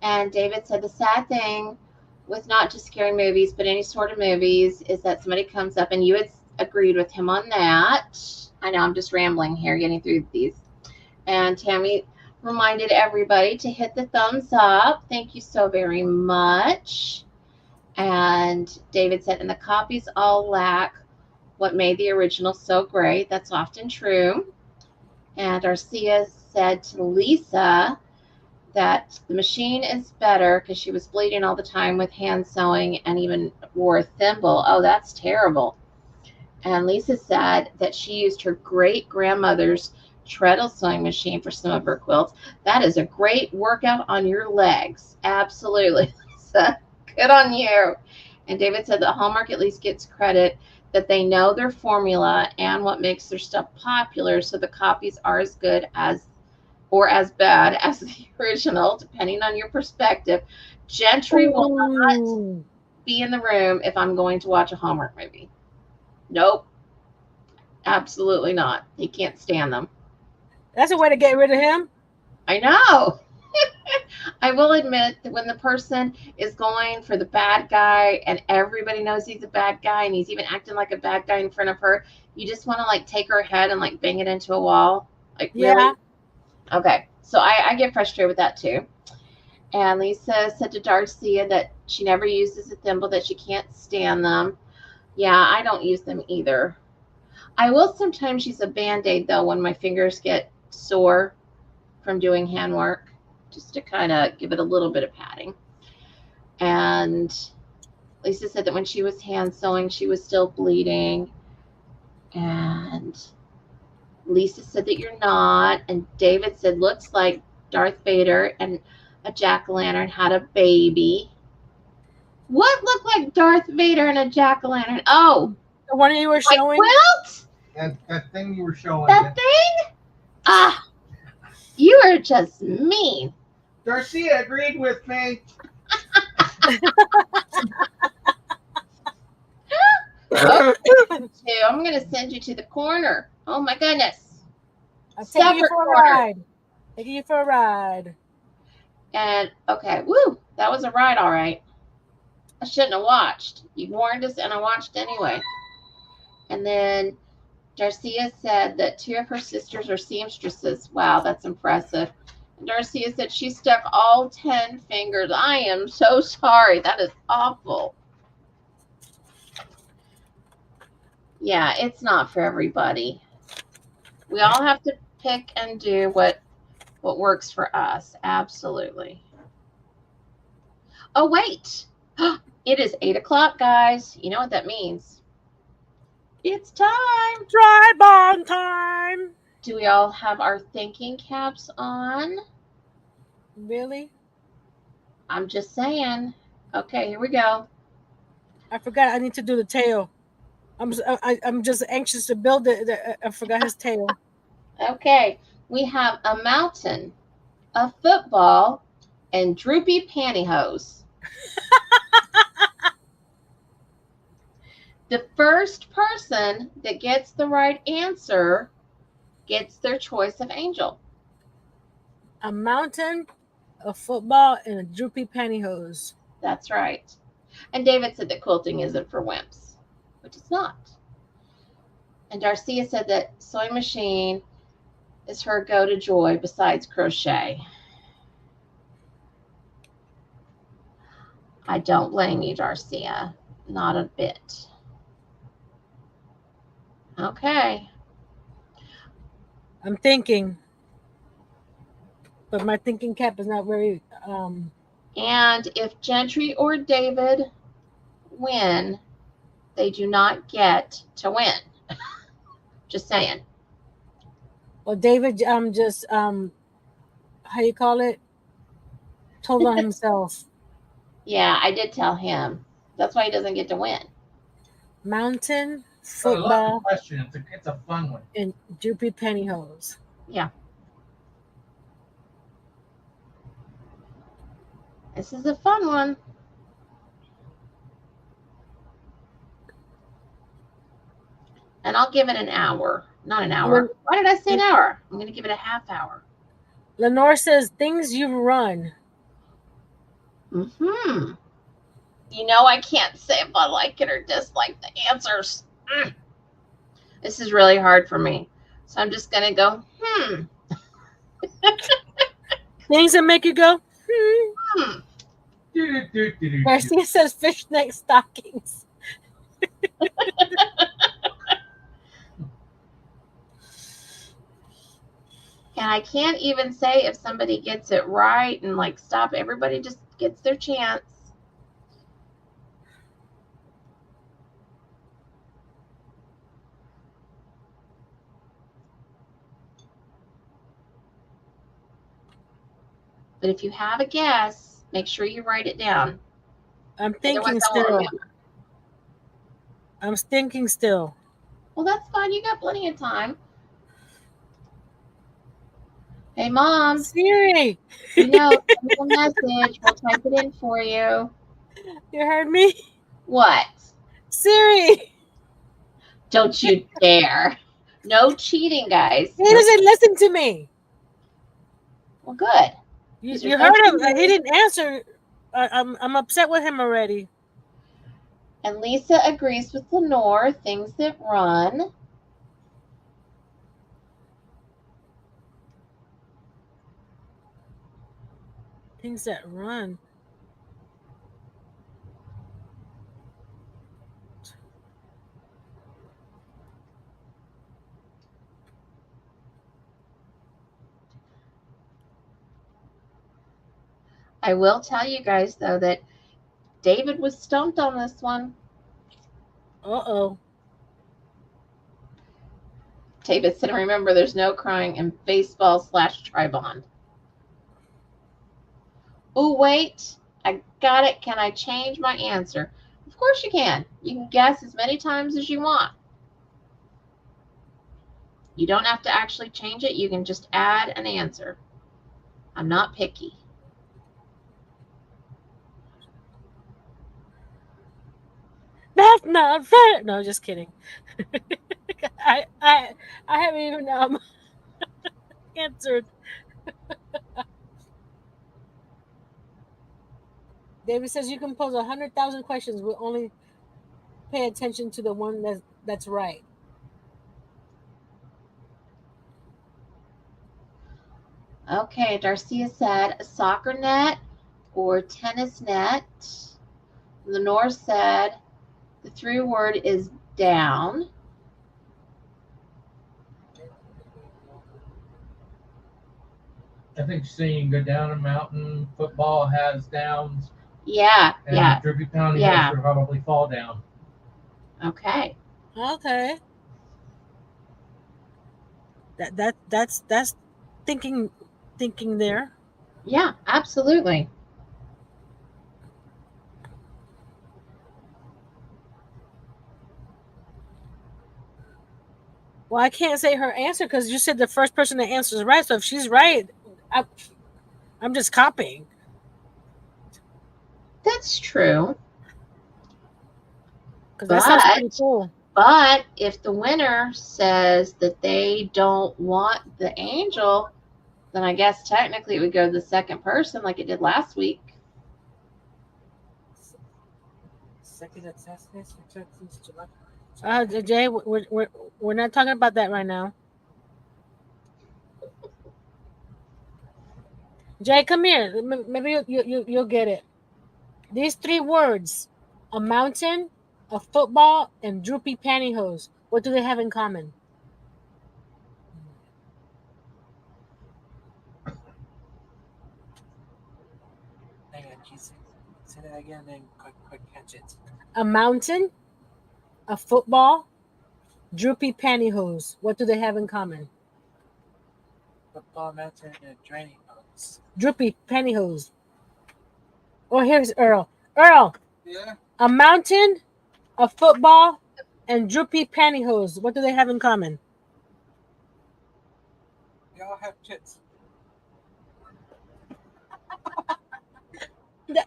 And David said the sad thing with not just scary movies, but any sort of movies, is that somebody comes up, and you had agreed with him on that. I know I'm just rambling here, getting through these. And Tammy reminded everybody to hit the thumbs up. Thank you so very much. And David said, and the copies all lack what made the original so great. That's often true. And Arcia said to Lisa that the machine is better because she was bleeding all the time with hand sewing and even wore a thimble. Oh, that's terrible. And Lisa said that she used her great-grandmother's treadle sewing machine for some of her quilts. That is a great workout on your legs. Absolutely, Lisa. Good on you. And David said that Hallmark at least gets credit that they know their formula and what makes their stuff popular, so the copies are as good as or as bad as the original, depending on your perspective. Gentry will not be in the room if I'm going to watch a Hallmark movie. Nope. Absolutely not. He can't stand them. That's a way to get rid of him. I know. I will admit that when the person is going for the bad guy and everybody knows he's a bad guy and he's even acting like a bad guy in front of her, you just want to like take her head and like bang it into a wall. Like, yeah. Really? Okay. So I get frustrated with that too. And Lisa said to Darcia that she never uses a thimble, that she can't stand them. Yeah, I don't use them either. I will sometimes use a Band-Aid, though, when my fingers get sore from doing handwork, just to kind of give it a little bit of padding. And Lisa said that when she was hand sewing, she was still bleeding. And Lisa said that you're not. And David said, looks like Darth Vader and a jack-o'-lantern had a baby. What looked like Darth Vader and a jack-o'-lantern? Oh, the one you were showing. Quilt? And that thing you were showing. That thing? Ah, you are just mean. Darcia agreed with me. I'm going to send you to the corner. Oh my goodness. I'm taking you for a ride. Taking you for a ride. And okay, woo, that was a ride, all right. I shouldn't have watched. You warned us, and I watched anyway. And then Darcia said that 2 of her sisters are seamstresses. Wow, that's impressive. And Darcia said she stuck all 10 fingers. I am so sorry. That is awful. Yeah, it's not for everybody. We all have to pick and do what works for us. Absolutely. Oh, wait. It is 8 o'clock, guys. You know what that means. It's time. Tribond time. Do we all have our thinking caps on? Really? I'm just saying. Okay, here we go. I forgot I need to do the tail. I'm just anxious to build it. I forgot his tail. Okay, We have a mountain, a football, and droopy pantyhose. The first person that gets the right answer gets their choice of angel. A mountain, a football, and a droopy pantyhose. That's right. And David said that quilting isn't for wimps, which it's not. And Darcia said that sewing machine is her go-to joy besides crochet. I don't blame you, Darcia. Not a bit. Okay. I'm thinking, but my thinking cap is not very. And if Gentry or David win, they do not get to win. Just saying. Well, David, just how you call it? Told on himself. Yeah, I did tell him. That's why he doesn't get to win. Mountain, But I love the football, question. It's a fun one. and droopy pantyhose. Yeah. This is a fun one. And I'll give it an hour. Not an hour. Why did I say an hour? I'm going to give it a half hour. Lenore says things you've run. Mm-hmm. You know I can't say if I like it or dislike the answers. This is really hard for me. So I'm just going to go, Things that make you go, Do-do-do-do-do. Garcia says fishnet stockings. And I can't even say if somebody gets it right and like stop. Everybody just gets their chance. But if you have a guess, make sure you write it down. I'm thinking Otherwise, I won't still. remember. I'm thinking still. Well, that's fine. You got plenty of time. Hey, Mom. Siri, You know, send me a message. We'll type it in for you. you heard me? What? Siri, Don't you dare. No cheating, guys. he doesn't listen to me. Well, good. You heard him. He didn't answer. I'm upset with him already. And Lisa agrees with Lenore. Things that run. Things that run. I will tell you guys, though, that David was stumped on this one. Uh-oh. David said, remember, there's no crying in baseball/Tribond. Oh, wait. I got it. Can I change my answer? Of course you can. You can guess as many times as you want. You don't have to actually change it. You can just add an answer. I'm not picky. That's not fair. No, just kidding. I haven't even answered. David says you can pose 100,000 questions. We'll only pay attention to the one that's right. Okay, Darcia said a soccer net or tennis net. Lenore said the 3 word is down. I think seeing go down a mountain, football has downs, Yeah, and yeah. Drippy Pounding Yeah. would probably fall down. Okay. Okay. That's thinking there. Yeah, absolutely. Well, I can't say her answer because you said the first person that answers right. So if she's right, I'm just copying. That's true. Because that sounds pretty But cool. but if the winner says that they don't want the angel, then I guess technically it would go to the second person like it did last week. Second assassination since July. Jay, we're not talking about that right now. Jay, come here. Maybe you'll get it. These 3 words: a mountain, a football, and droopy pantyhose. What do they have in common? Hang on, say that again, then quick catch it. A mountain, a football, droopy pantyhose. What do they have in common? Football mountain and draining hose. Droopy pantyhose. Oh, here's Earl. Earl, Yeah. a mountain, a football, and droopy pantyhose. What do they have in common? They all have tits.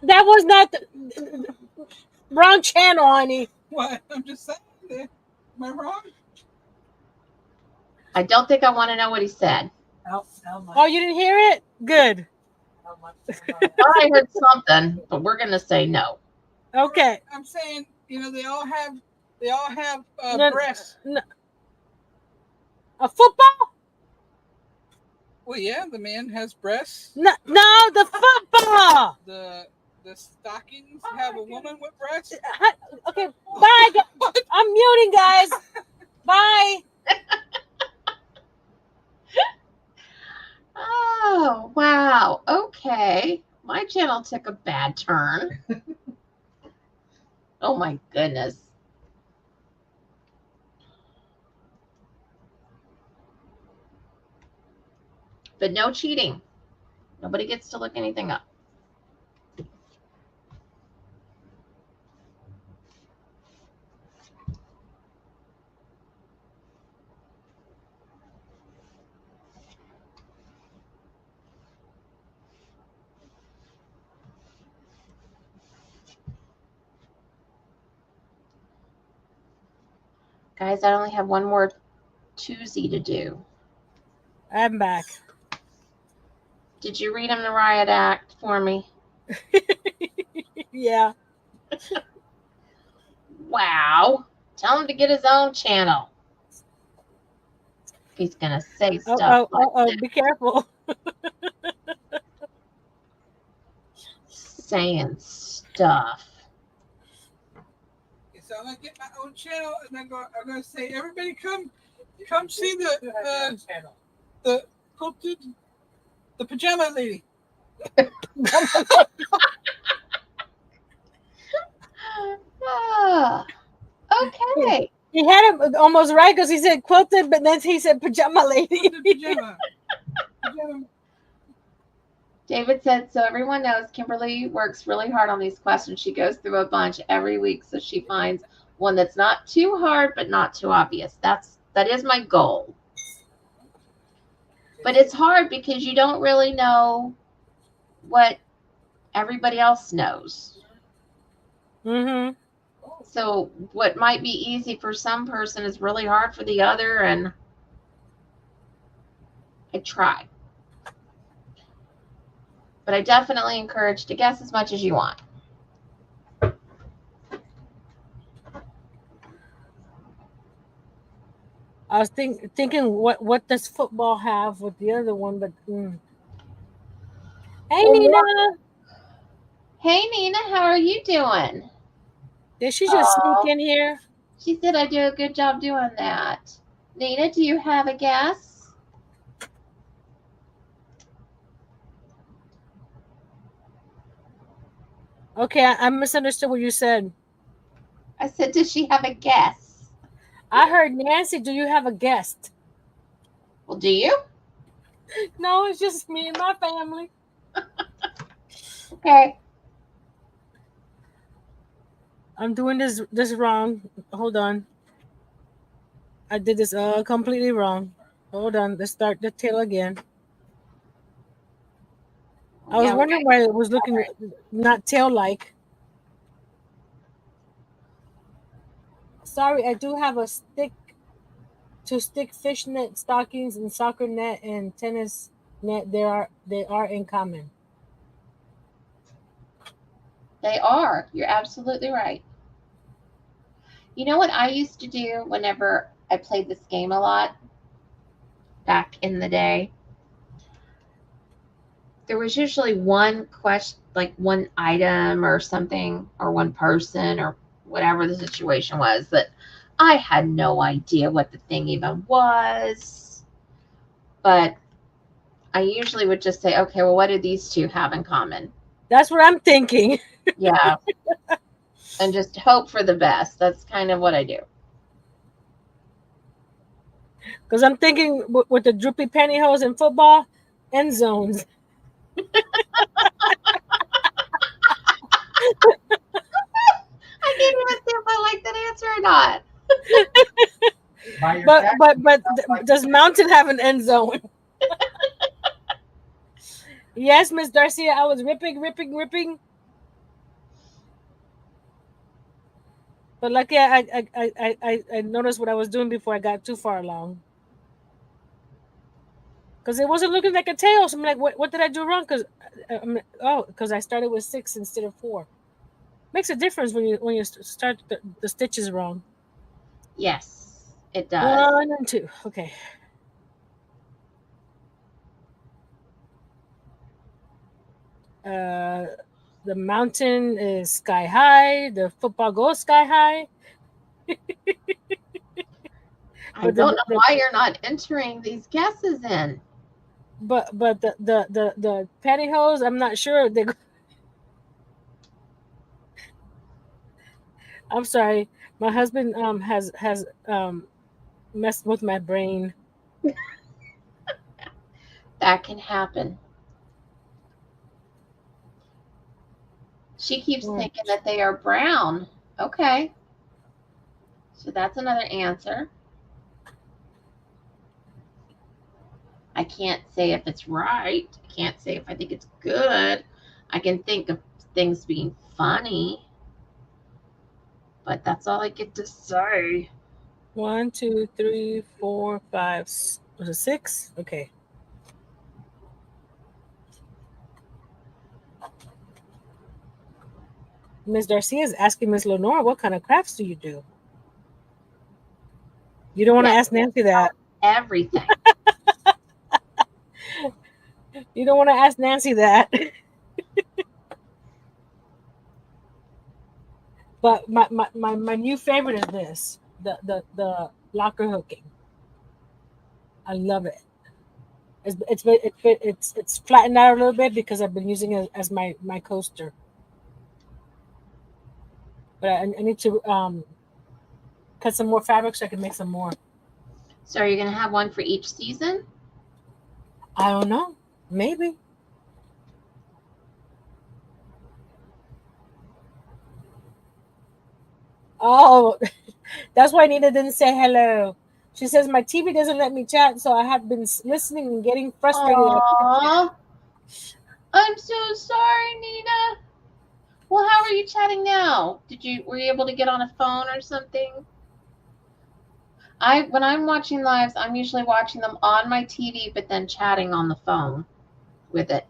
That was not the wrong channel, honey. What? I'm just saying. Am I wrong? I don't think I want to know what he said. Oh, you didn't hear it? Good. I heard something, but we're gonna say no. Okay. I'm saying, they all have No, breasts. no. A football? Well, yeah, the man has breasts. No, the football. The stockings have a woman with breasts. Okay, bye. I'm muting, guys. Bye. Oh, wow. Okay. My channel took a bad turn. Oh, my goodness. But no cheating. Nobody gets to look anything up. Guys, I only have one more Tuesday to do. I'm back. Did you read him the riot act for me? Yeah. Wow. Tell him to get his own channel. He's going to say stuff like that. Be careful. Saying stuff. So I'm gonna get my own channel, and I'm gonna say, everybody come see the quilted, the pajama lady. Okay. He had it almost right because he said quilted, but then he said pajama lady. Pajama. David said, so everyone knows Kimberly works really hard on these questions. She goes through a bunch every week, so she finds one that's not too hard but not too obvious. That is my goal. But it's hard because you don't really know what everybody else knows. Mm-hmm. So what might be easy for some person is really hard for the other, and I try. But I definitely encourage to guess as much as you want. I was thinking, what does football have with the other one? But hey, Nina. Hey, Nina, how are you doing? Did she just sneak in here? She said I do a good job doing that. Nina, do you have a guess? Okay, I misunderstood what you said. I said, does she have a guess? I heard Nancy, do you have a guest? Well, do you? No, it's just me and my family. Okay. I'm doing this wrong. Hold on. I did this completely wrong. Hold on. Let's start the tail again. I was Yeah, wondering why it was looking not tail-like. Sorry, I do have a stick to stick fishnet stockings and soccer net and tennis net. They are in common. they are. You're absolutely right. You know what I used to do whenever I played this game a lot back in the day? There was usually one question, like one item or something, or one person, or whatever the situation was, that I had no idea what the thing even was. But I usually would just say, okay, well, what do these two have in common? That's what I'm thinking. Yeah. And just hope for the best. That's kind of what I do. Because I'm thinking with the droopy pantyhose in football, end zones. I can't even see if I like that answer or not. By your But tax, does Mountain have an end zone? Yes, Miss Darcia, I was ripping. But lucky I noticed what I was doing before I got too far along. Because it wasn't looking like a tail. So I'm like, what did I do wrong? Because I started with 6 instead of 4. Makes a difference when you start the stitches wrong. Yes, it does. 1 and 2. Okay. Uh, the mountain is sky high. The football goes sky high. I But don't know why you're not entering these guesses in. but the pantyhose, I'm not sure. I'm sorry. My husband has messed with my brain. That can happen. She keeps Right. thinking that they are brown. Okay. So that's another answer. I can't say if it's right. I can't say if I think it's good. I can think of things being funny, but that's all I get to say. 1, 2, 3, 4, 5. Was it 6? Okay. Miss Darcia is asking Miss Lenore, what kind of crafts do you do? You don't want to Yeah, ask Nancy that. everything. You don't want to ask Nancy that. But my new favorite is this. The locker hooking. I love it. It's flattened out a little bit because I've been using it as my coaster. But I need to cut some more fabric so I can make some more. So are you going to have one for each season? I don't know. Maybe. Oh, that's why Nina didn't say hello. She says my TV doesn't let me chat, so I have been listening and getting frustrated. Aww. I'm so sorry, Nina. Well, how are you chatting now? Were you able to get on a phone or something? When I'm watching lives, I'm usually watching them on my TV, but then chatting on the phone with it.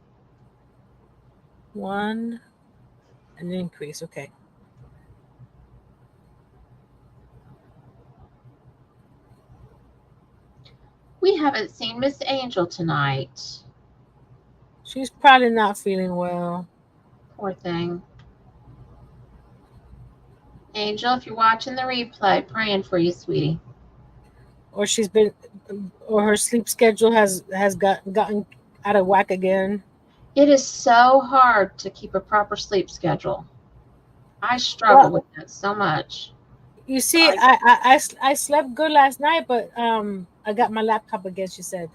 1 an increase. Okay. We haven't seen Miss Angel tonight. She's probably not feeling well. Poor thing. Angel, if you're watching the replay, praying for you, sweetie. Or her sleep schedule has gotten out of whack again. It is so hard to keep a proper sleep schedule. I struggle with that so much. You see, I slept good last night, but I got my laptop again. She said,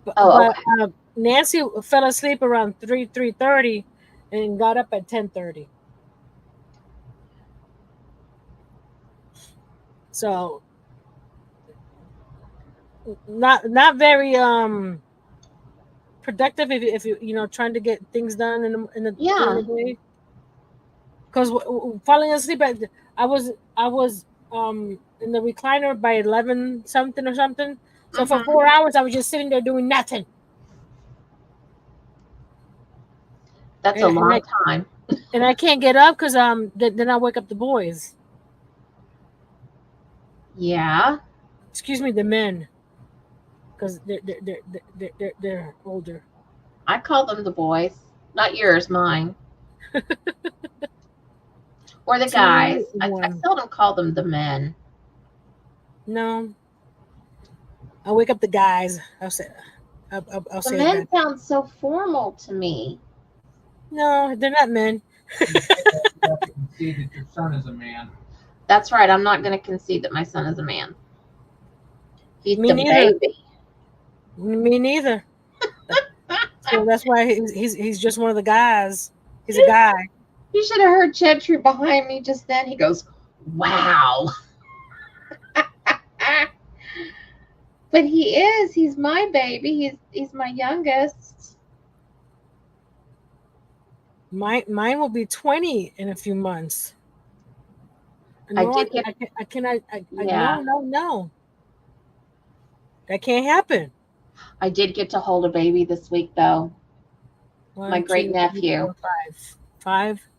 but okay. Nancy fell asleep around 3:30, and got up at 10:30. So not very productive if you trying to get things done during Yeah. the day. Because falling asleep I was in the recliner by 11 something or something. So for Hmm. 4 hours I was just sitting there doing nothing, That's a and and long I time. and I can't get up because then I wake up the boys. Yeah. Excuse me, the men, because they're older. I call them the boys. Not yours, mine. Or the Two, guys. I one. seldom call them the men. No, I wake up the guys. I'll The say it men that. sound so formal to me. No, they're not men. You say that you have to concede that your son is a man. That's right. I'm not going to concede that my son is a man. He's Me the neither. baby. Me neither. So that's why he's just one of the guys. He's a guy. You should have heard Chantry behind me just then. He goes, "Wow." But he is. He's my baby. He's my youngest. Mine will be 20 in a few months. I No, did get, I cannot. yeah, No. That can't happen. I did get to hold a baby this week though. My One, great two, three, nephew. four, five. Five,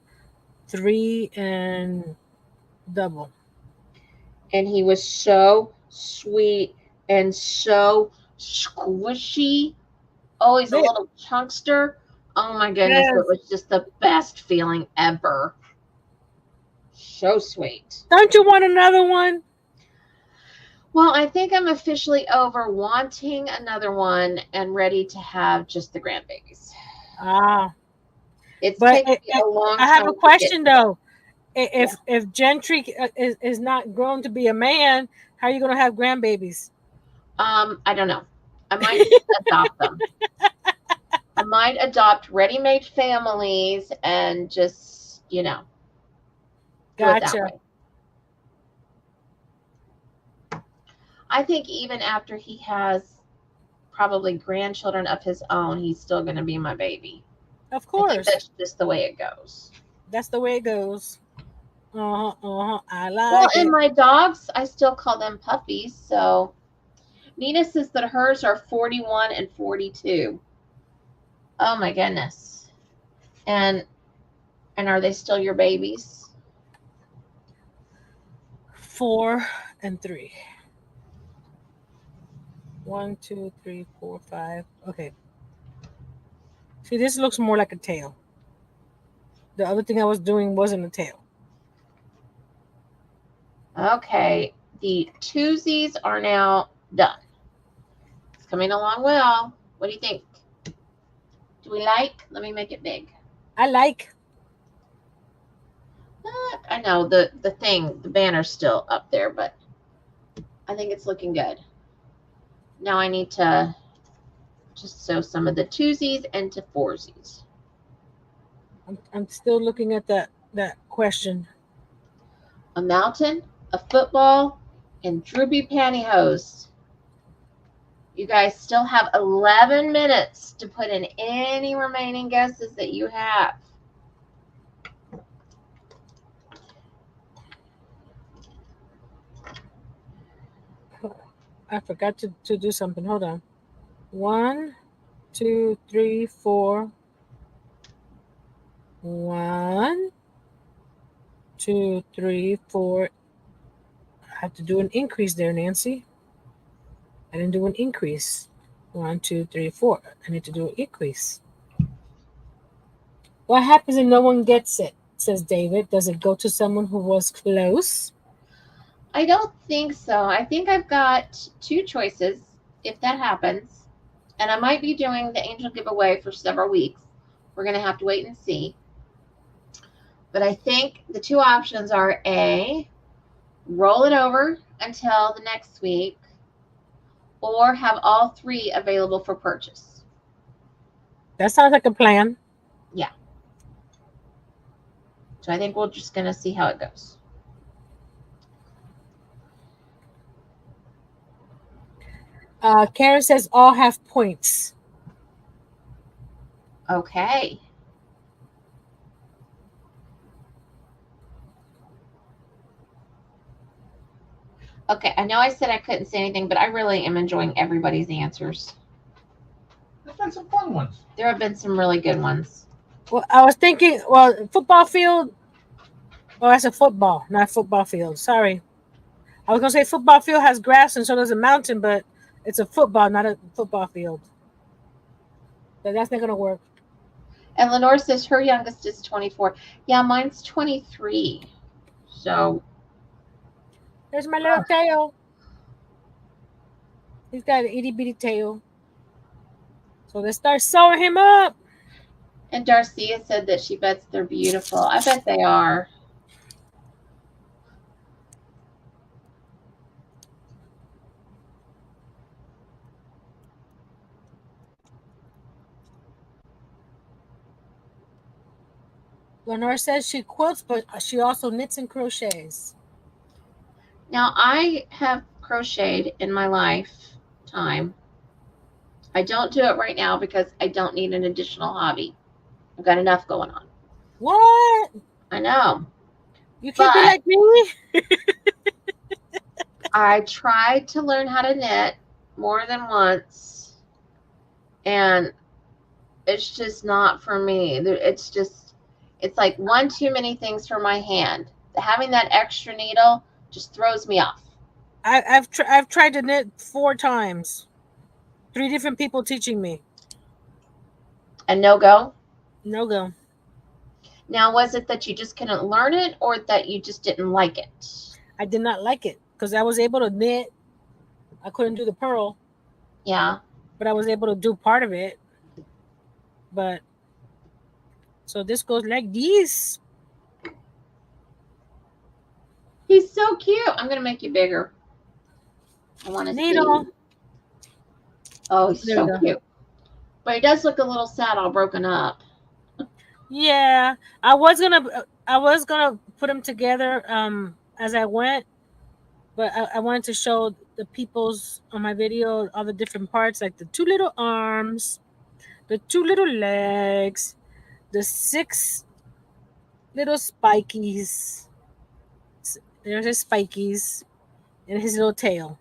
three, and double. And he was so sweet and so squishy. Oh, he's a Yeah. little chunkster. Oh my goodness, it Yes. was just the best feeling ever. So sweet. Don't you want another one? Well, I think I'm officially over wanting another one and ready to have just the grandbabies. Ah, It's but taken me a long I have time a to get question to that. though. If Gentry is not grown to be a man, how are you gonna have grandbabies? I don't know. I might just adopt them. I might adopt ready-made families and just, do it that Gotcha. way. I think even after he has probably grandchildren of his own, he's still going to be my baby. Of I think course, that's just the way it goes. that's the way it goes. I Well, like and it. my dogs, I still call them puppies. So Nina says that hers are 41 and 42. Oh my goodness. And are they still your babies? 4 and 3. 1, 2, 3, 4, 5. Okay. See, this looks more like a tail. The other thing I was doing wasn't a tail. Okay. The twosies are now done. It's coming along well. What do you think? Do we like? Let me make it big. I like. I know the banner's still up there, but I think it's looking good. Now I need to just sew some of the twosies into foursies. I'm still looking at that question. A mountain, a football, and droopy pantyhose. You guys still have 11 minutes to put in any remaining guesses that you have. I forgot to do something. Hold on. 1, 2, 3, 4. 1, 2, 3, 4. I have to do an increase there, Nancy. I didn't do an increase. 1, 2, 3, 4. I need to do an increase. What happens if no one gets it? Says David. Does it go to someone who was close? I don't think so. I think I've got two choices if that happens. And I might be doing the angel giveaway for several weeks. We're going to have to wait and see. But I think the two options are A, roll it over until the next week, or have all three available for purchase. That sounds like a plan. Yeah. So I think we're just going to see how it goes. Karen says all have points. Okay. Okay, I know I said I couldn't say anything, but I really am enjoying everybody's answers. There's been some fun ones. There have been some really good ones. Well, I was thinking, football field. Oh, that's a football, not football field. Sorry. I was going to say football field has grass and so does a mountain, but it's a football, not a football field. So that's not going to work. And Lenore says her youngest is 24. Yeah, mine's 23. So. There's my little tail. He's got an itty bitty tail. So let's start sewing him up. And Darcia said that she bets they're beautiful. I bet they are. Lenore says she quilts, but she also knits and crochets. Now, I have crocheted in my lifetime. I don't do it right now because I don't need an additional hobby. I've got enough going on. What? I know. You can't be like me. I tried to learn how to knit more than once, and it's just not for me. It's like one too many things for my hand. Having that extra needle just throws me off. I've tried to knit 4 times. 3 different people teaching me. And no go? No go. Now, was it that you just couldn't learn it or that you just didn't like it? I did not like it because I was able to knit. I couldn't do the purl. Yeah. But I was able to do part of it. But so this goes like this. He's so cute. I'm going to make you bigger. I want to see. Oh, he's so cute. But he does look a little sad, all broken up. Yeah, I was gonna put them together as I went, but I wanted to show the people's on my video all the different parts, like the 2 little arms, the 2 little legs, the 6 little spikies. There's his spikies and his little tail.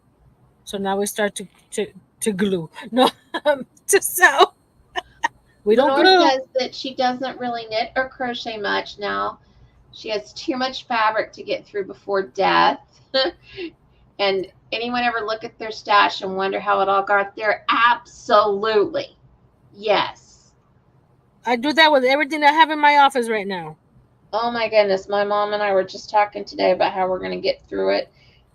So now we start to glue. No, to sew. We don't glue. Says that she doesn't really knit or crochet much now. She has too much fabric to get through before death. And anyone ever look at their stash and wonder how it all got there? Absolutely. Yes. I do that with everything I have in my office right now. Oh my goodness. My mom and I were just talking today about how we're going to get through it.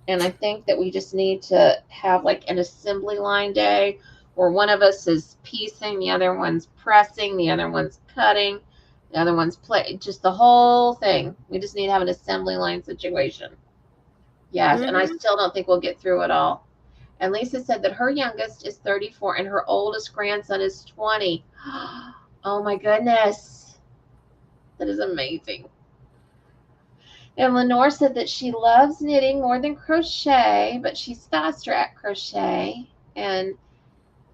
And I think that we just need to have like an assembly line day where one of us is piecing, the other one's pressing, the other one's cutting, the other one's just the whole thing. We just need to have an assembly line situation. Yes, and I still don't think we'll get through it all. And Lisa said that her youngest is 34 and her oldest grandson is 20. Oh my goodness. That is amazing. And Lenore said that she loves knitting more than crochet, but she's faster at crochet. And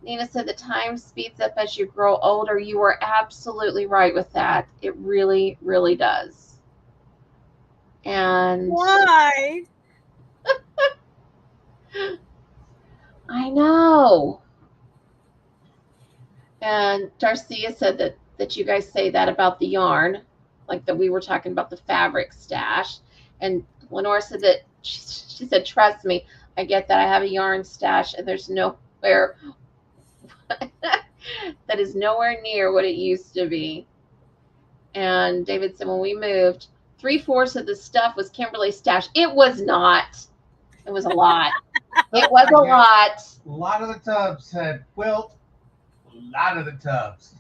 Nina said the time speeds up as you grow older. You are absolutely right with that. It really, really does. And why? I know. And Darcia said that you guys say that about the yarn, like that we were talking about the fabric stash. And Lenore said that she said, trust me, I get that I have a yarn stash and there's nowhere that is nowhere near what it used to be. And David said, when we moved, 3/4 of the stuff was Kimberly's stash. It was not. It was a lot. It was a lot. A lot of the tubs had quilt. A lot of the tubs.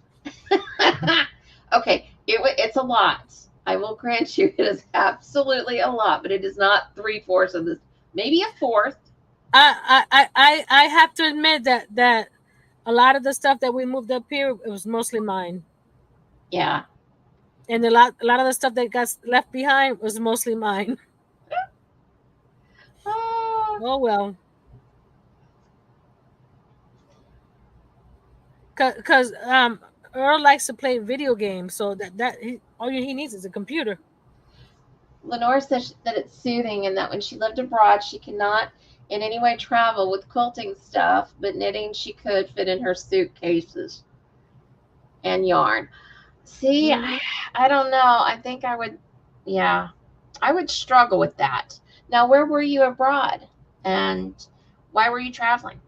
Okay, it's a lot. I will grant you it is absolutely a lot, but it is not 3/4 of this. Maybe a fourth. I have to admit that a lot of the stuff that we moved up here, it was mostly mine. Yeah. And a lot of the stuff that got left behind was mostly mine. Oh well. Because Earl likes to play video games, so all he needs is a computer. Lenore says that it's soothing and that when she lived abroad, she cannot in any way travel with quilting stuff, but knitting she could fit in her suitcases and yarn. See, I don't know. I think I would, yeah, I would struggle with that. Now, where were you abroad? And why were you traveling?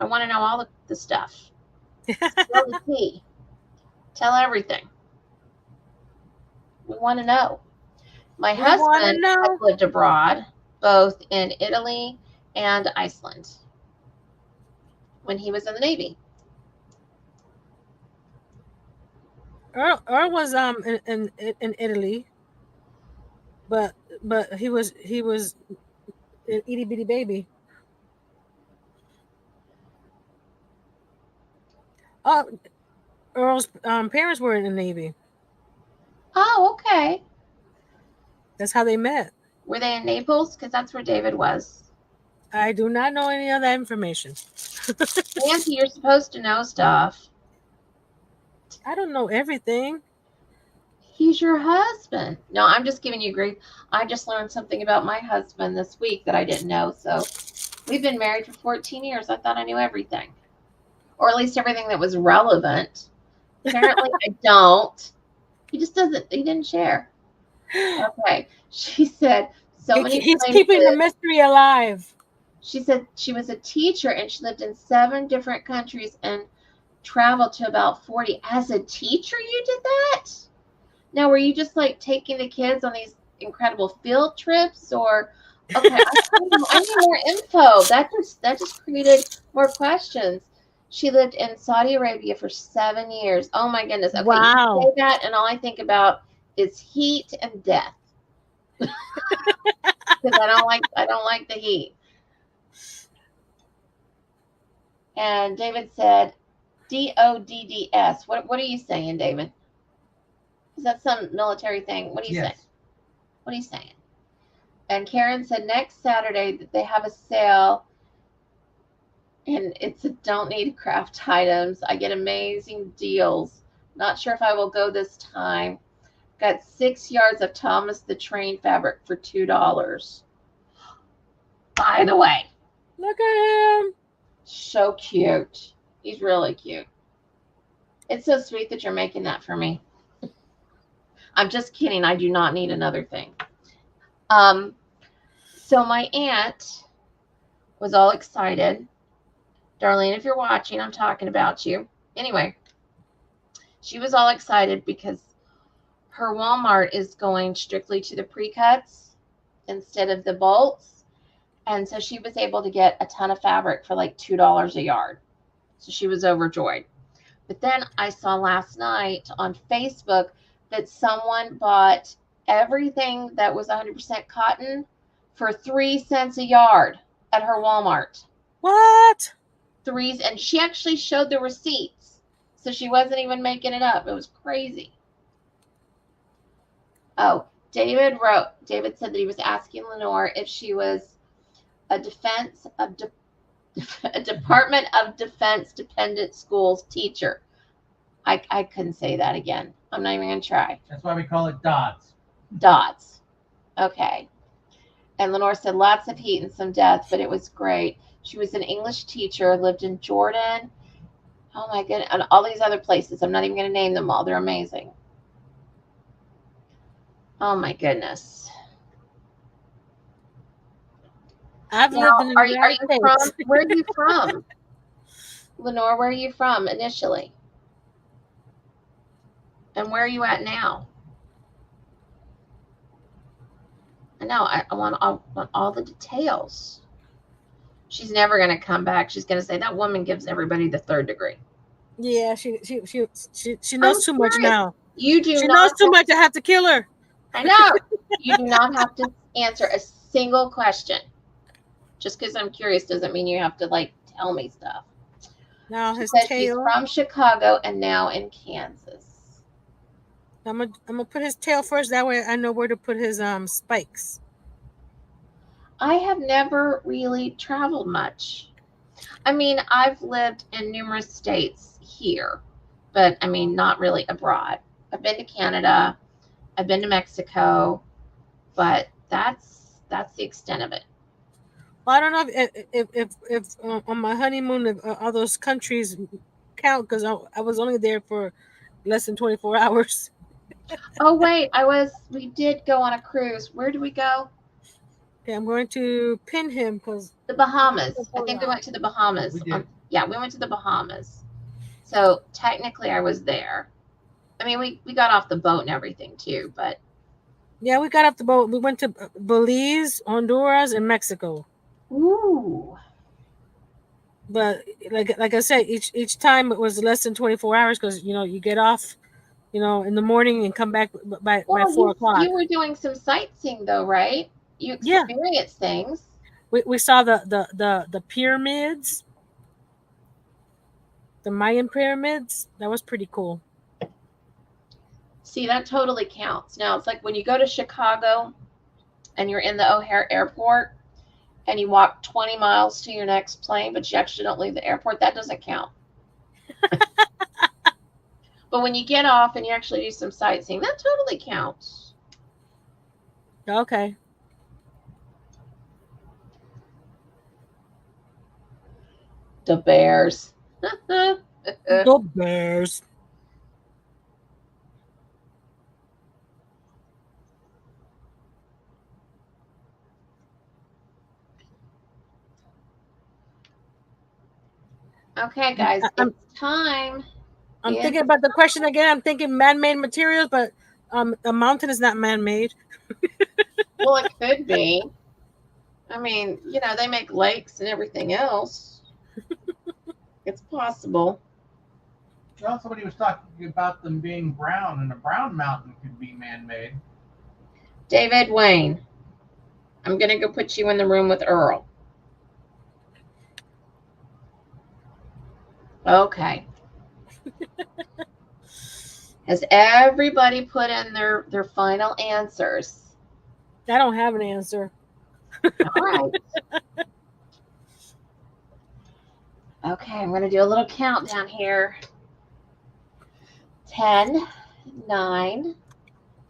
I want to know all the stuff. Spill the tea. Tell everything. We want to know. My husband has lived abroad, both in Italy and Iceland, when he was in the Navy. Earl was in Italy, but he was an itty bitty baby. Earl's parents were in the Navy. Oh, okay. That's how they met. Were they in Naples? Because that's where David was. I do not know any of that information. Nancy, you're supposed to know stuff. I don't know everything. He's your husband. No, I'm just giving you grief. I just learned something about my husband this week that I didn't know. So we've been married for 14 years. I thought I knew everything. Or at least everything that was relevant. Apparently I don't. He didn't share. Okay. She said he's keeping the mystery alive. She said she was a teacher and she lived in 7 different countries and traveled to about 40. As a teacher, you did that? Now, were you just like taking the kids on these incredible field trips, or okay? I need more info. That just created more questions. She lived in Saudi Arabia for 7 years. Oh my goodness! Okay, wow. You say that, and all I think about is heat and death. Because I don't like the heat. And David said, DODDS. What are you saying, David? Is that some military thing? What are you saying? What are you saying? And Karen said next Saturday that they have a sale, and it's a don't need craft items. I get amazing deals. Not sure if I will go this time. Got 6 yards of Thomas the Train fabric for $2. By the way, look at him. So cute. He's really cute. It's so sweet that you're making that for me. I'm just kidding. I do not need another thing. So my aunt was all excited. Darlene, if you're watching, I'm talking about you. Anyway, she was all excited because her Walmart is going strictly to the pre-cuts instead of the bolts. And so she was able to get a ton of fabric for like $2 a yard. So she was overjoyed. But then I saw last night on Facebook that someone bought everything that was 100% cotton for 3 cents a yard at her Walmart. What? And she actually showed the receipts. So she wasn't even making it up. It was crazy. Oh, David said that he was asking Lenore if she was a Department of Defense dependent schools teacher. I couldn't say that again. I'm not even going to try. That's why we call it DOTS. DOTS. Okay. And Lenore said lots of heat and some death, but it was great. She was an English teacher, lived in Jordan. Oh my goodness. And all these other places. I'm not even going to name them all. They're amazing. Oh my goodness. I've lived in the United States. Where are you from? Lenore, where are you from initially? And where are you at now? I know. I want all the details. She's never going to come back. She's going to say that woman gives everybody the 3rd degree. Yeah, she knows too much now. You do. She knows too much. I have to kill her. I know. You do not have to answer a single question. Just because I'm curious doesn't mean you have to like tell me stuff. Now his tail. He's from Chicago and now in Kansas. I'm gonna put his tail first. That way I know where to put his spikes. I have never really traveled much. I mean, I've lived in numerous states here, but I mean, not really abroad. I've been to Canada, I've been to Mexico, but that's the extent of it. Well, I don't know if on my honeymoon if, all those countries count because I was only there for less than 24 hours. Oh wait, we did go on a cruise. Where did we go? Okay, I'm going to pin him because The Bahamas. I think we went to the Bahamas. We did. Yeah, we went to the Bahamas. So technically I was there. I mean, we got off the boat and everything too, but yeah, we got off the boat. We went to Belize, Honduras, and Mexico. ooh. But like I said, each time it was less than 24 hours because you get off, in the morning and come back by 4 o'clock. You were doing some sightseeing though, right? You Yeah. experienced things. We saw the pyramids, the Mayan pyramids. That was pretty cool. See, that totally counts. Now it's like when you go to Chicago and you're in the O'Hare Airport and you walk 20 miles to your next plane, but you actually don't leave the airport, that doesn't count. But when you get off and you actually do some sightseeing, that totally counts. Okay. The bears. The bears. Okay, guys, it's time. I'm thinking about the question again. I'm thinking man-made materials, but a mountain is not man-made. Well, it could be. I mean, they make lakes and everything else. It's possible. Well, somebody was talking about them being brown, and a brown mountain could be man-made. David Wayne, I'm going to go put you in the room with Earl. Okay. Has everybody put in their final answers? I don't have an answer. All right. Okay, I'm going to do a little countdown here. 10, 9,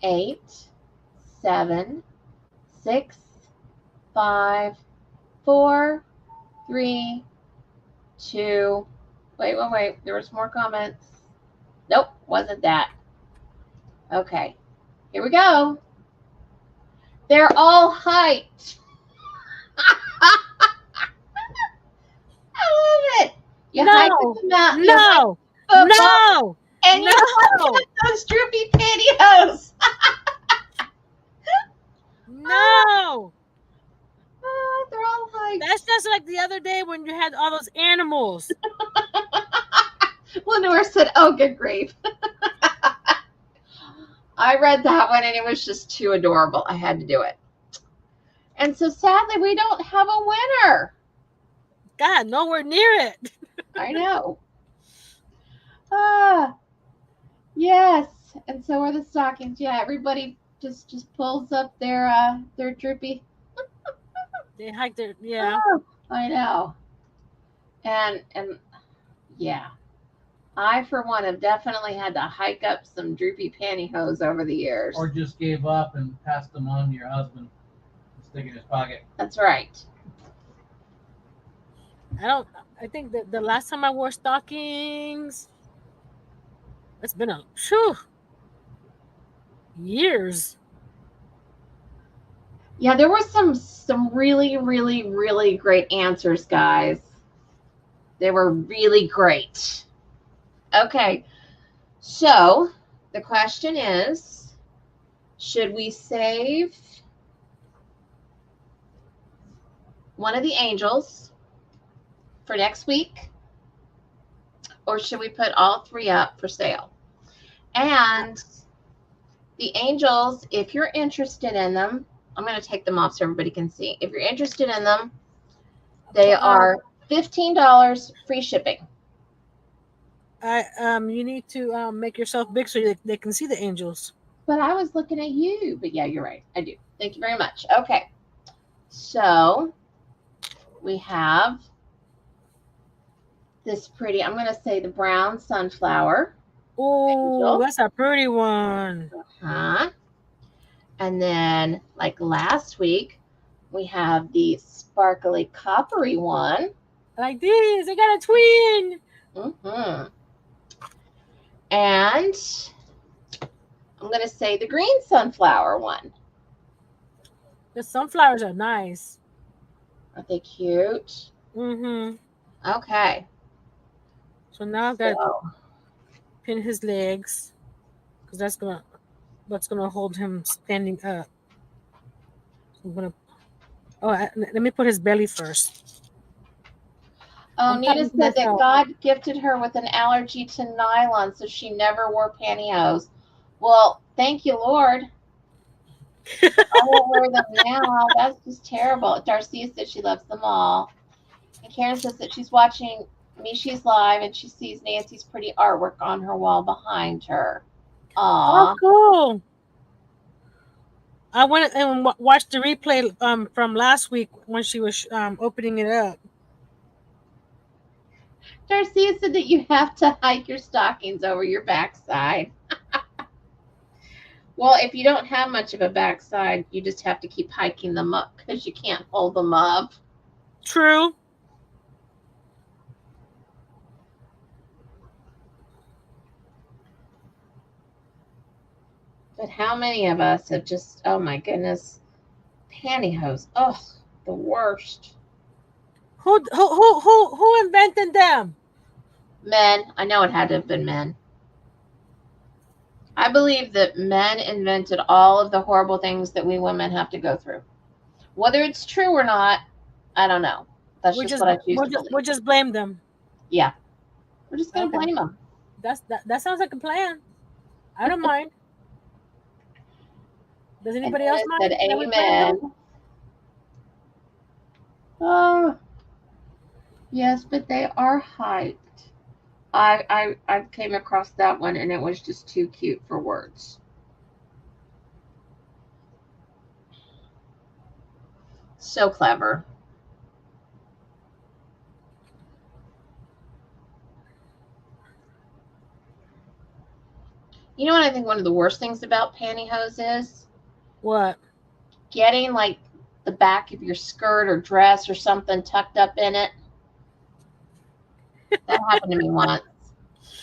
8, 7, 6, 5, 4, 3, 2. Wait. There was more comments. Nope, wasn't that. Okay, here we go. They're all height. I love it. You hike with the mountain. No. And you hike those droopy pantyhose. No. Oh, they're all height. That's just like the other day when you had all those animals. Lenore said, "Oh, good grief." I read that one and it was just too adorable. I had to do it. And so sadly, we don't have a winner. God, nowhere near it. I know. Yes. And so are the stockings. Yeah, everybody just pulls up their droopy. They hiked their, yeah. Oh, I know. And yeah. I, for one, have definitely had to hike up some droopy pantyhose over the years. Or just gave up and passed them on to your husband to stick in his pocket. That's right. I think that the last time I wore stockings, it's been years. Yeah, there were some really, really, really great answers, guys. They were really great. Okay, so the question is, should we save one of the angels for next week, or should we put all three up for sale? And the angels, if you're interested in them, I'm going to take them off so everybody can see. If you're interested in them, they are $15 free shipping. You need to make yourself big so they can see the angels. But I was looking at you. But yeah, you're right. I do. Thank you very much. Okay. So we have this pretty, I'm going to say the brown sunflower. Oh, Angel. that's a pretty one. Huh? And then, like last week, we have the sparkly coppery one. Like this. I got a twin. Mm-hmm. And I'm going to say the green sunflower one. The sunflowers are nice. Are they cute? Mm-hmm. Okay. So now I've got to So, pin his legs because that's what's gonna hold him standing up. So I'm gonna. Oh, let me put his belly first. oh, I'm Nita talking to said that myself. God gifted her with an allergy to nylon, so she never wore pantyhose. Well, thank you, Lord. I won't wear them now. That's just terrible. Darcia said she loves them all. And Karen says that she's watching Mishi's live and she sees Nancy's pretty artwork on her wall behind her. Oh, Aw. cool. I went and watched the replay from last week when she was opening it up. Darcia said that you have to hike your stockings over your backside. Well, if you don't have much of a backside, you just have to keep hiking them up because you can't hold them up. True. But how many of us have just, oh my goodness, pantyhose. Oh, the worst. Who invented them? Men. I know it had to have been men. I believe that men invented all of the horrible things that we women have to go through. Whether it's true or not, I don't know. That's just what I choose to believe. We'll just blame them. Yeah. We're just going to Okay. blame them. That sounds like a plan. I don't mind. Does anybody else mind? Said, amen. Oh, yes, but they are hyped. I came across that one and it was just too cute for words. So clever. You know what I think one of the worst things about pantyhose is? What? Getting like the back of your skirt or dress or something tucked up in it. That happened to me once.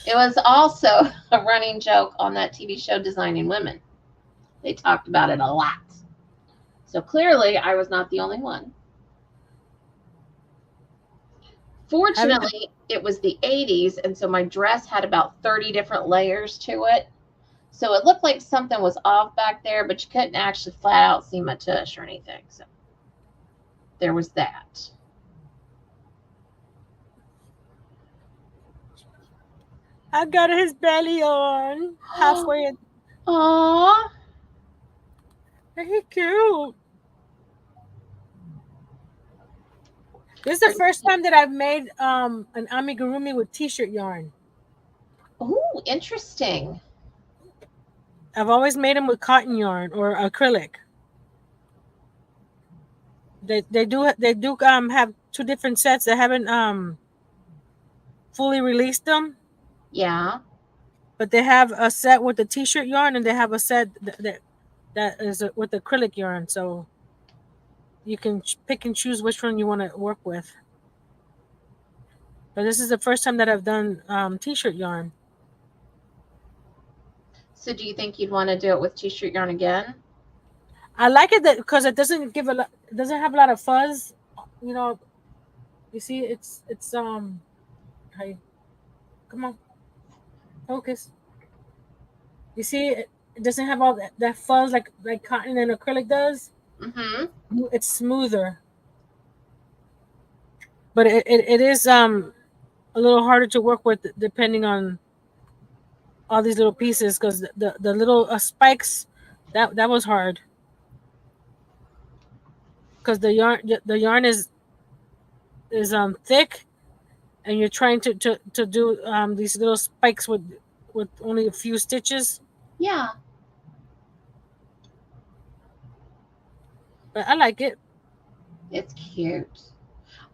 It was also a running joke on that TV show Designing Women. They talked about it a lot. So clearly I was not the only one. Fortunately, it was the 80s, and so my dress had about 30 different layers to it. So it looked like something was off back there, but you couldn't actually flat out see my tush or anything. So there was that. I got his belly on halfway. Aww. He cute. This is the first time that I've made an amigurumi with t-shirt yarn. Ooh, interesting. I've always made them with cotton yarn or acrylic. They do have two different sets. They haven't fully released them. Yeah. But they have a set with the t-shirt yarn and they have a set that is with acrylic yarn. So you can pick and choose which one you want to work with. But this is the first time that I've done t-shirt yarn. So do you think you'd want to do it with t-shirt yarn again? I like it because it doesn't have a lot of fuzz. You know, you see, it's hey, come on, focus. You see, it doesn't have all that fuzz like cotton and acrylic does. Mm-hmm. It's smoother, but it is a little harder to work with depending on all these little pieces because the little spikes that was hard because the yarn is thick and you're trying to do these little spikes with only a few stitches. Yeah. But I like it. It's cute.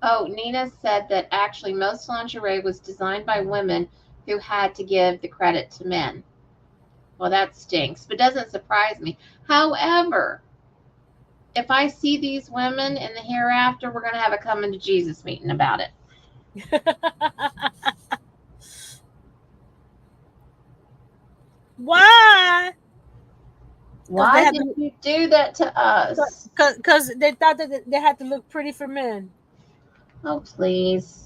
Oh, Nina said that actually most lingerie was designed by women who had to give the credit to men. Well, that stinks, but doesn't surprise me. However, if I see these women in the hereafter, we're going to have a coming to Jesus meeting about it. Why? Why did you do that to us? Because they thought that they had to look pretty for men. Oh, please.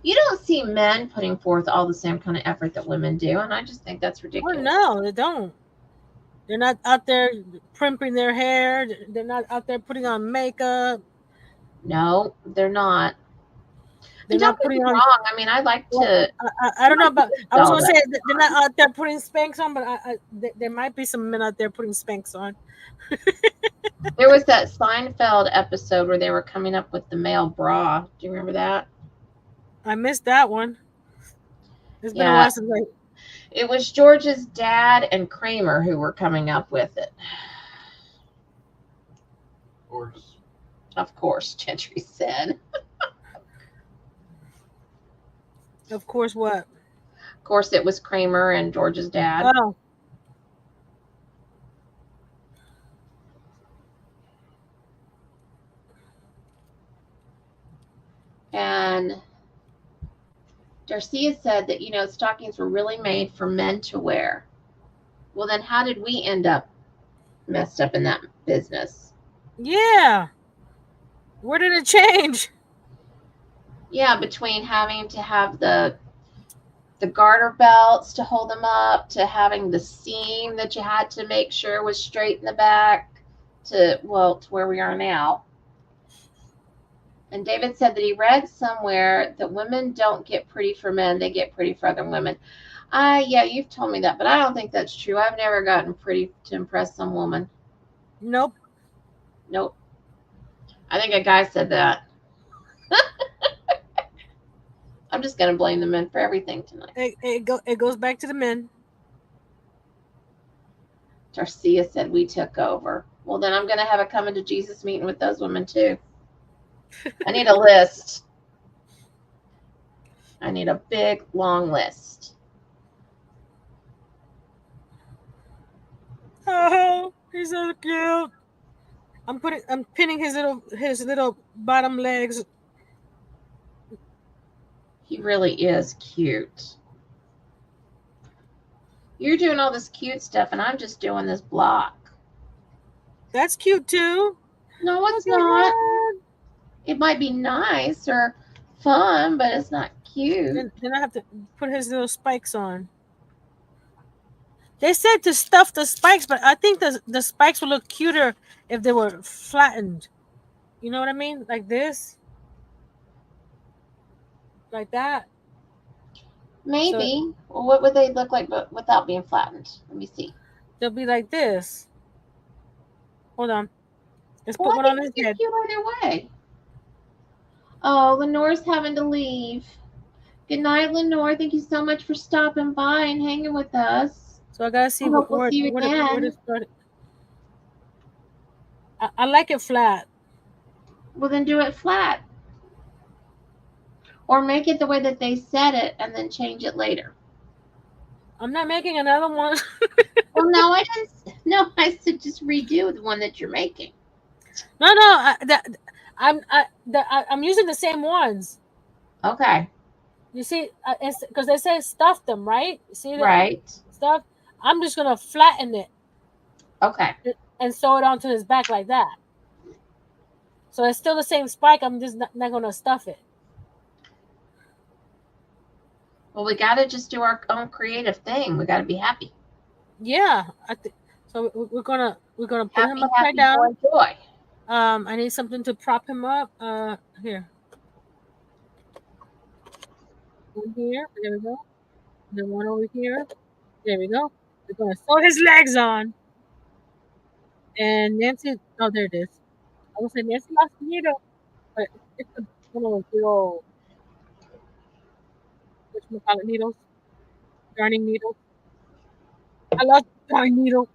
You don't see men putting forth all the same kind of effort that women do, and I just think that's ridiculous. Oh, no, they don't. They're not out there primping their hair. They're not out there putting on makeup. No, they're not. They're Don't not get me putting on. wrong. I mean, I like to. I don't know about. I was all going to that say they're not out there putting Spanx on, but there might be some men out there putting Spanx on. There was that Seinfeld episode where they were coming up with the male bra. Do you remember that? I missed that one. It's been a Yeah. while since It was George's dad and Kramer who were coming up with it. Of course, Gentry said. Of course, what? Of course, it was Kramer and George's dad. Oh. And Darcia said that, stockings were really made for men to wear. Well, then how did we end up messed up in that business? Yeah. Where did it change? Yeah, between having to have the garter belts to hold them up, to having the seam that you had to make sure was straight in the back, to where we are now. And David said that he read somewhere that women don't get pretty for men, they get pretty for other women. Yeah, you've told me that, but I don't think that's true. I've never gotten pretty to impress some woman. Nope. I think a guy said that. I'm just going to blame the men for everything tonight. It goes back to the men. Darcia said we took over. Well, then I'm going to have a coming to Jesus meeting with those women too. I need a list. I need a big, long list. Oh, he's so cute. I'm pinning his little bottom legs. He really is cute. You're doing all this cute stuff, and I'm just doing this block. That's cute too. No, it's not. It might be nice or fun, but it's not cute. Then I have to put his little spikes on. They said to stuff the spikes, but I think the spikes would look cuter if they were flattened. You know what I mean? Like this. Like that. Maybe. Well, what would they look like but without being flattened? Let me see. They'll be like this. Hold on. Let's put one on his head. Cute either way. Oh, Lenore's having to leave. Good night, Lenore. Thank you so much for stopping by and hanging with us. So I gotta see where to start. I like it flat. Well, then do it flat. Or make it the way that they said it and then change it later. I'm not making another one. Well, no, I didn't. No, I said just redo the one that you're making. No. I'm using the same ones. Okay. You see, because they say stuff them, right? You see that? Right. Stuff. I'm just gonna flatten it. Okay. And sew it onto his back like that. So it's still the same spike. I'm just not gonna stuff it. Well, we gotta just do our own creative thing. We gotta be happy. Yeah, so. We're gonna put him upside happy, down. Joy. I need something to prop him up. Here. One here. There we go. Then one over here. There we go. We're gonna sew his legs on. And Nancy, oh, there it is. I was saying Nancy lost the needle, but it's one of those big old, whatchamacallit needles, darning needles. I love darning needle.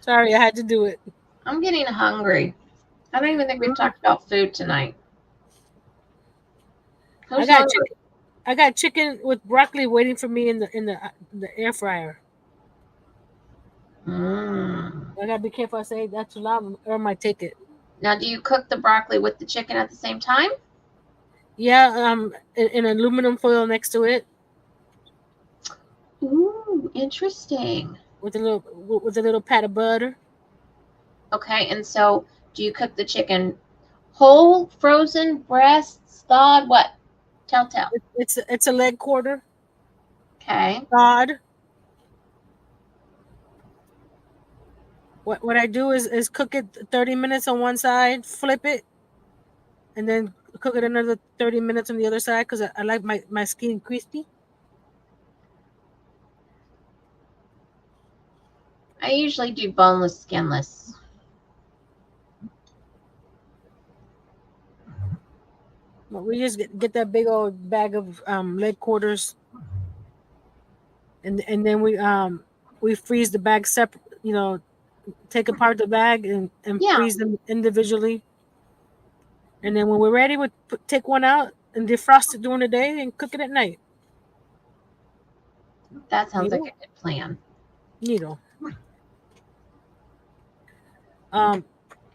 Sorry, I had to do it. I'm getting hungry. I don't even think we've talked about food tonight. I Who's got hungry? chicken. I got chicken with broccoli waiting for me in the air fryer. Mm. I gotta be careful. I say that too loud, or I might take it. Now, do you cook the broccoli with the chicken at the same time? Yeah, in aluminum foil next to it Ooh, interesting. with a little pat of butter. Okay, and so do you cook the chicken whole, frozen, breasts, thawed? What? Tell. It's a leg quarter. Okay. God. What I do is cook it 30 minutes on one side, flip it, and then cook it another 30 minutes on the other side because I like my skin crispy. I usually do boneless, skinless. But we just get that big old bag of leg quarters, and then we freeze the bag separate. Take apart the bag and Yeah. freeze them individually. And then when we're ready, we take one out and defrost it during the day and cook it at night. That sounds like a good plan. I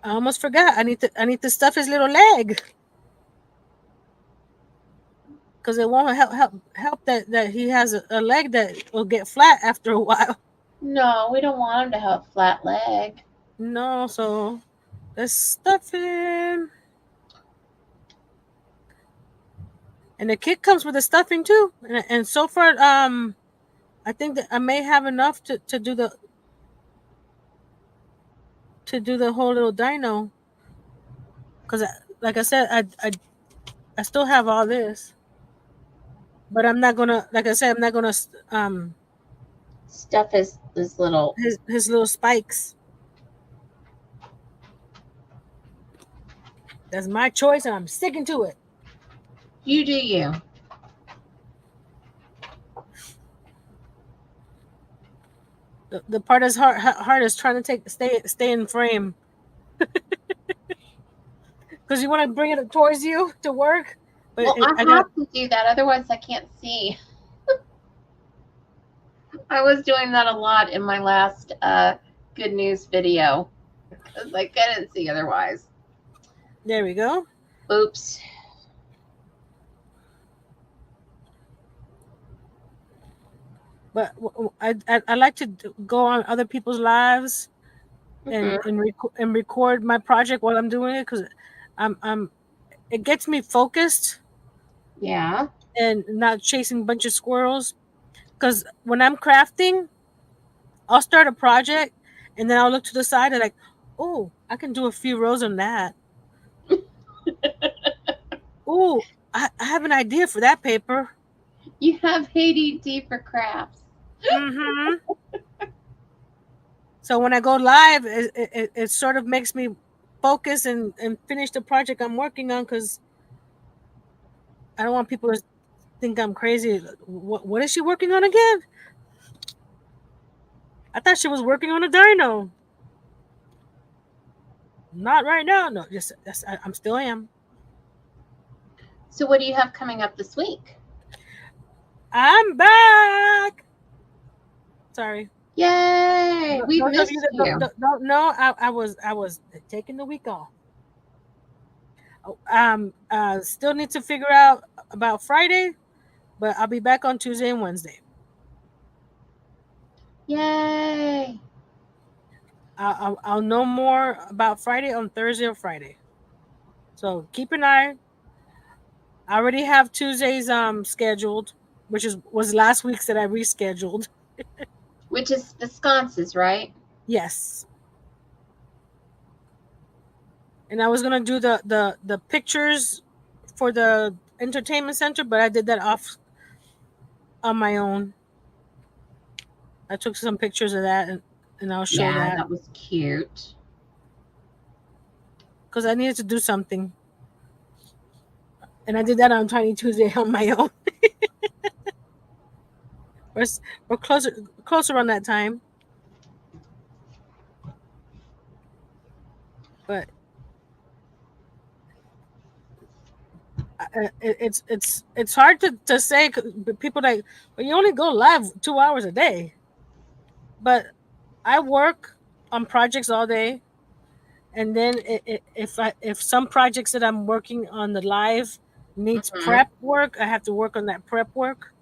almost forgot. I need to stuff his little leg because it won't help that he has a leg that will get flat after a while. No, we don't want him to have a flat leg. No, so let's stuff him. And the kit comes with the stuffing too. And so far, I think that I may have enough to do the whole little dino. Because, like I said, I still have all this, but I'm not gonna. Like I said, I'm not gonna stuff his little his little spikes. That's my choice, and I'm sticking to it. You do you. The part that's hard is trying to stay in frame. Because you want to bring it towards you to work. But Well, I have to do that, otherwise I can't see. I was doing that a lot in my last good news video. Because I couldn't see otherwise. There we go. Oops. But I like to go on other people's lives and record my project while I'm doing it because it gets me focused. Yeah. And not chasing a bunch of squirrels. Because when I'm crafting, I'll start a project and then I'll look to the side and like, oh, I can do a few rows on that. Oh, I have an idea for that paper. You have ADD for crafts. Mm-hmm. So when I go live, it sort of makes me focus and finish the project I'm working on because I don't want people to think I'm crazy. What is she working on again? I thought she was working on a dino. Not right now. No, just I'm still am. So what do you have coming up this week? I'm back. Sorry. Yay! We missed you. No, I was taking the week off. Still need to figure out about Friday, but I'll be back on Tuesday and Wednesday. Yay! I'll know more about Friday on Thursday or Friday. So keep an eye. I already have Tuesdays scheduled, which was last week's that I rescheduled. Which is the sconces, right? Yes. And I was gonna do the pictures for the entertainment center, but I did that off on my own. I took some pictures of that and I'll show that. Yeah, that was cute. Because I needed to do something. And I did that on Tiny Tuesday on my own. We're closer on that time. But it's hard to say. 'Cause people like, well, you only go live 2 hours a day, but I work on projects all day, and then if some projects that I'm working on the live needs Mhm. prep work, I have to work on that prep work.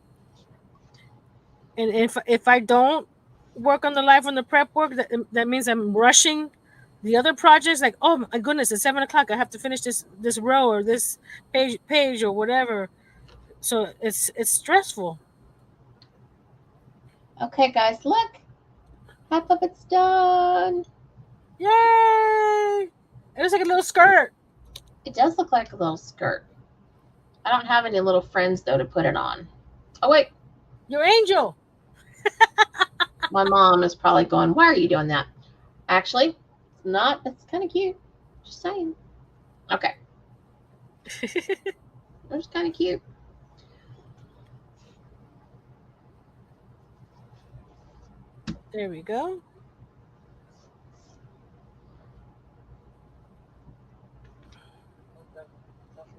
And if I don't work on the live on the prep work, that means I'm rushing the other projects. Like, oh my goodness, it's 7 o'clock. I have to finish this row or this page or whatever. So it's stressful. Okay, guys, look. Half of it's done. Yay! It looks like a little skirt. It does look like a little skirt. I don't have any little friends, though, to put it on. Oh, wait. Your angel. My mom is probably going, why are you doing that? Actually, it's not. It's kind of cute. Just saying. Okay. It's kind of cute. There we go.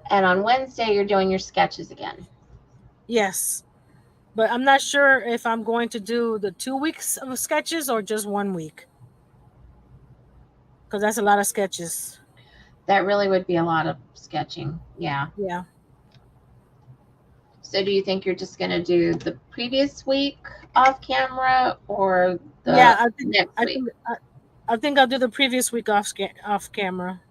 And on Wednesday, you're doing your sketches again. Yes. But I'm not sure if I'm going to do the 2 weeks of sketches or just 1 week. Because that's a lot of sketches. That really would be a lot of sketching. Yeah. Yeah. So do you think you're just going to do the previous week off camera or the next week? I think I'll do the previous week off camera.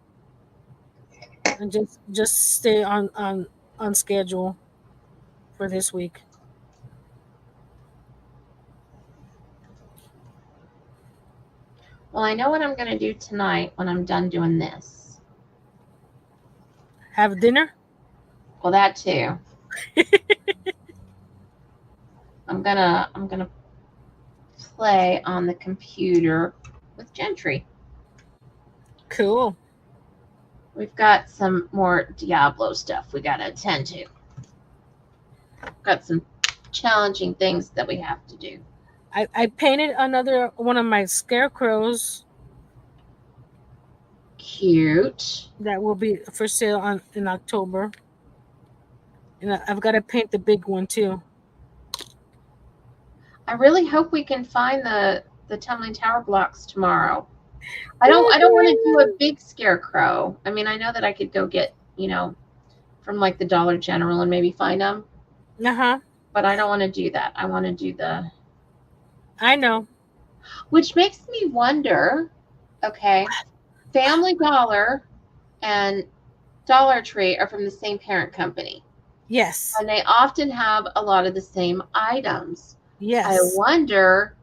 And just stay on schedule for this week. Well, I know what I'm going to do tonight when I'm done doing this. Have dinner? Well, that too. I'm gonna play on the computer with Gentry. Cool. We've got some more Diablo stuff we got to attend to. Got some challenging things that we have to do. I painted another one of my scarecrows. Cute. That will be for sale in October. And I've got to paint the big one too. I really hope we can find the tumbling tower blocks tomorrow. I don't want to do a big scarecrow. I mean, I know that I could go get, from like the Dollar General and maybe find them. Uh-huh. But I don't want to do that. I want to do I know. Which makes me wonder, okay, Family Dollar and Dollar Tree are from the same parent company. Yes. And they often have a lot of the same items. Yes. I wonder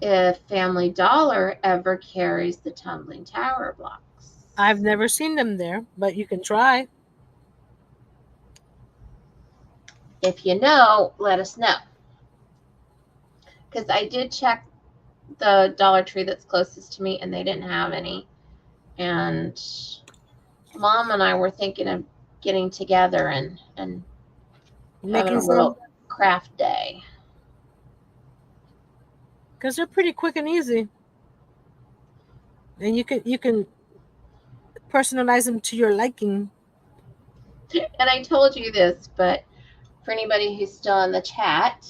if Family Dollar ever carries the tumbling tower blocks. I've never seen them there, but you can try. If you know, let us know. Because I did check the Dollar Tree that's closest to me, and they didn't have any. And Mom and I were thinking of getting together and having a little craft day. Because they're pretty quick and easy. And you can personalize them to your liking. And I told you this, but for anybody who's still in the chat,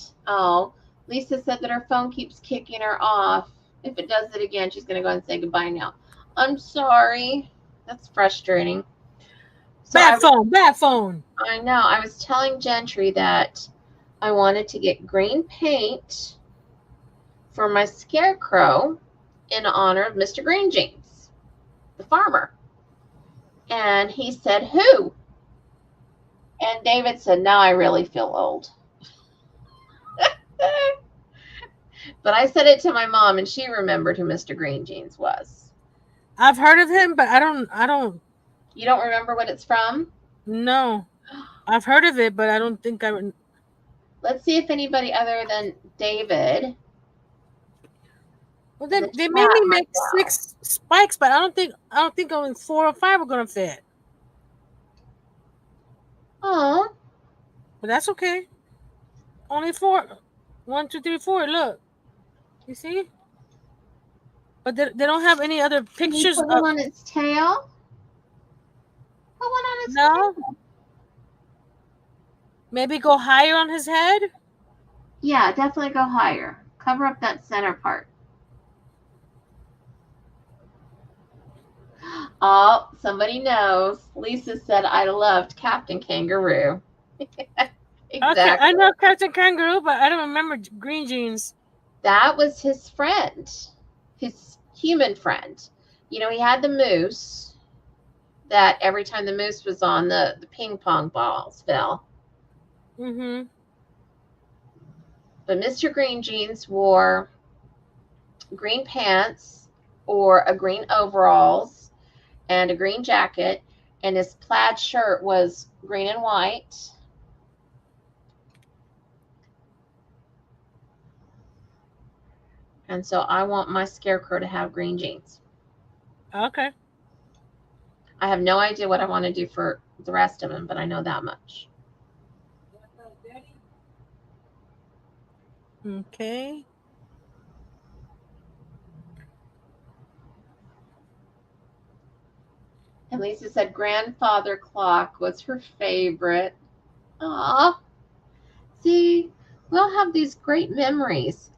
Lisa said that her phone keeps kicking her off. If it does it again, she's going to go and say goodbye now. I'm sorry. That's frustrating. So bad phone. I know. I was telling Gentry that I wanted to get green paint for my scarecrow in honor of Mr. Green Jeans, the farmer. And he said, who? And David said, now I really feel old. But I said it to my mom, and she remembered who Mr. Green Jeans was. I've heard of him, but I don't. You don't remember what it's from? No. I've heard of it, but I don't think I. Let's see if anybody other than David. Well, they made me make 6 spikes, but I don't think only 4 or 5 are gonna fit. Oh. But that's okay. Only 4. 1, 2, 3, 4. Look. You see? But they don't have any other pictures. Can you put one on its tail? Put one on its tail. Maybe go higher on his head. Yeah, definitely go higher. Cover up that center part. Oh, somebody knows. Lisa said I loved Captain Kangaroo. Okay, I Exactly. know Captain Kangaroo, but I don't remember Green Jeans. That was his friend, his human friend. You know, he had the moose that every time the moose was on, the ping pong balls fell. Mm-hmm. But Mr. Green Jeans wore green pants or a green overalls and a green jacket, and his plaid shirt was green and white. And so I want my scarecrow to have green jeans. Okay. I have no idea what I want to do for the rest of them, but I know that much. Okay. And Lisa said grandfather clock was her favorite. Aw. See, we'll have these great memories.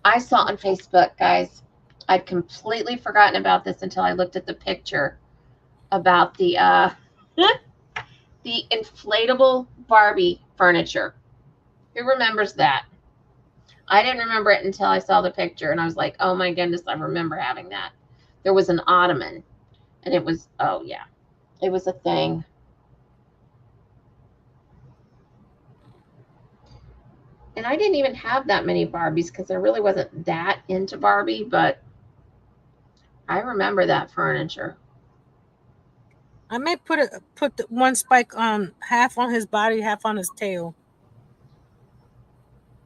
I saw on Facebook, guys, I'd completely forgotten about this until I looked at the picture about the the inflatable Barbie furniture. Who remembers that? I didn't remember it until I saw the picture, and I was like, oh my goodness, I remember having that. There was an ottoman, and it was, oh yeah, it was a thing. And I didn't even have that many Barbies because I really wasn't that into Barbie, but I remember that furniture. I may put the one spike on half on his body, half on his tail.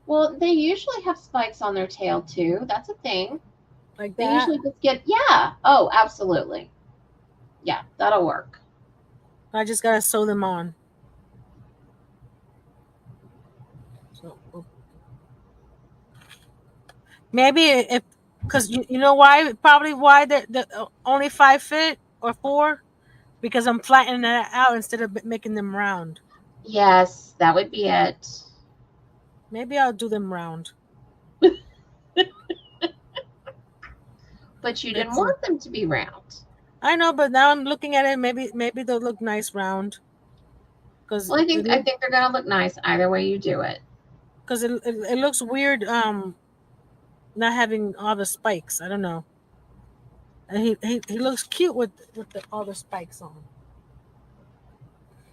Well, they usually have spikes on their tail too. That's a thing. Like They that. usually just get, yeah. Oh, absolutely. Yeah, that'll work. I just gotta sew them on. So maybe if, because you know why? Probably why the only 5 fit or 4, because I'm flattening it out instead of making them round. Yes, that would be it. Maybe I'll do them round. But you Let's didn't see. want them to be round. I know, but now I'm looking at it. Maybe they'll look nice round. Because Well, I think they're gonna look nice either way you do it. it looks weird. Not having all the spikes. I don't know. And he looks cute with all the spikes on.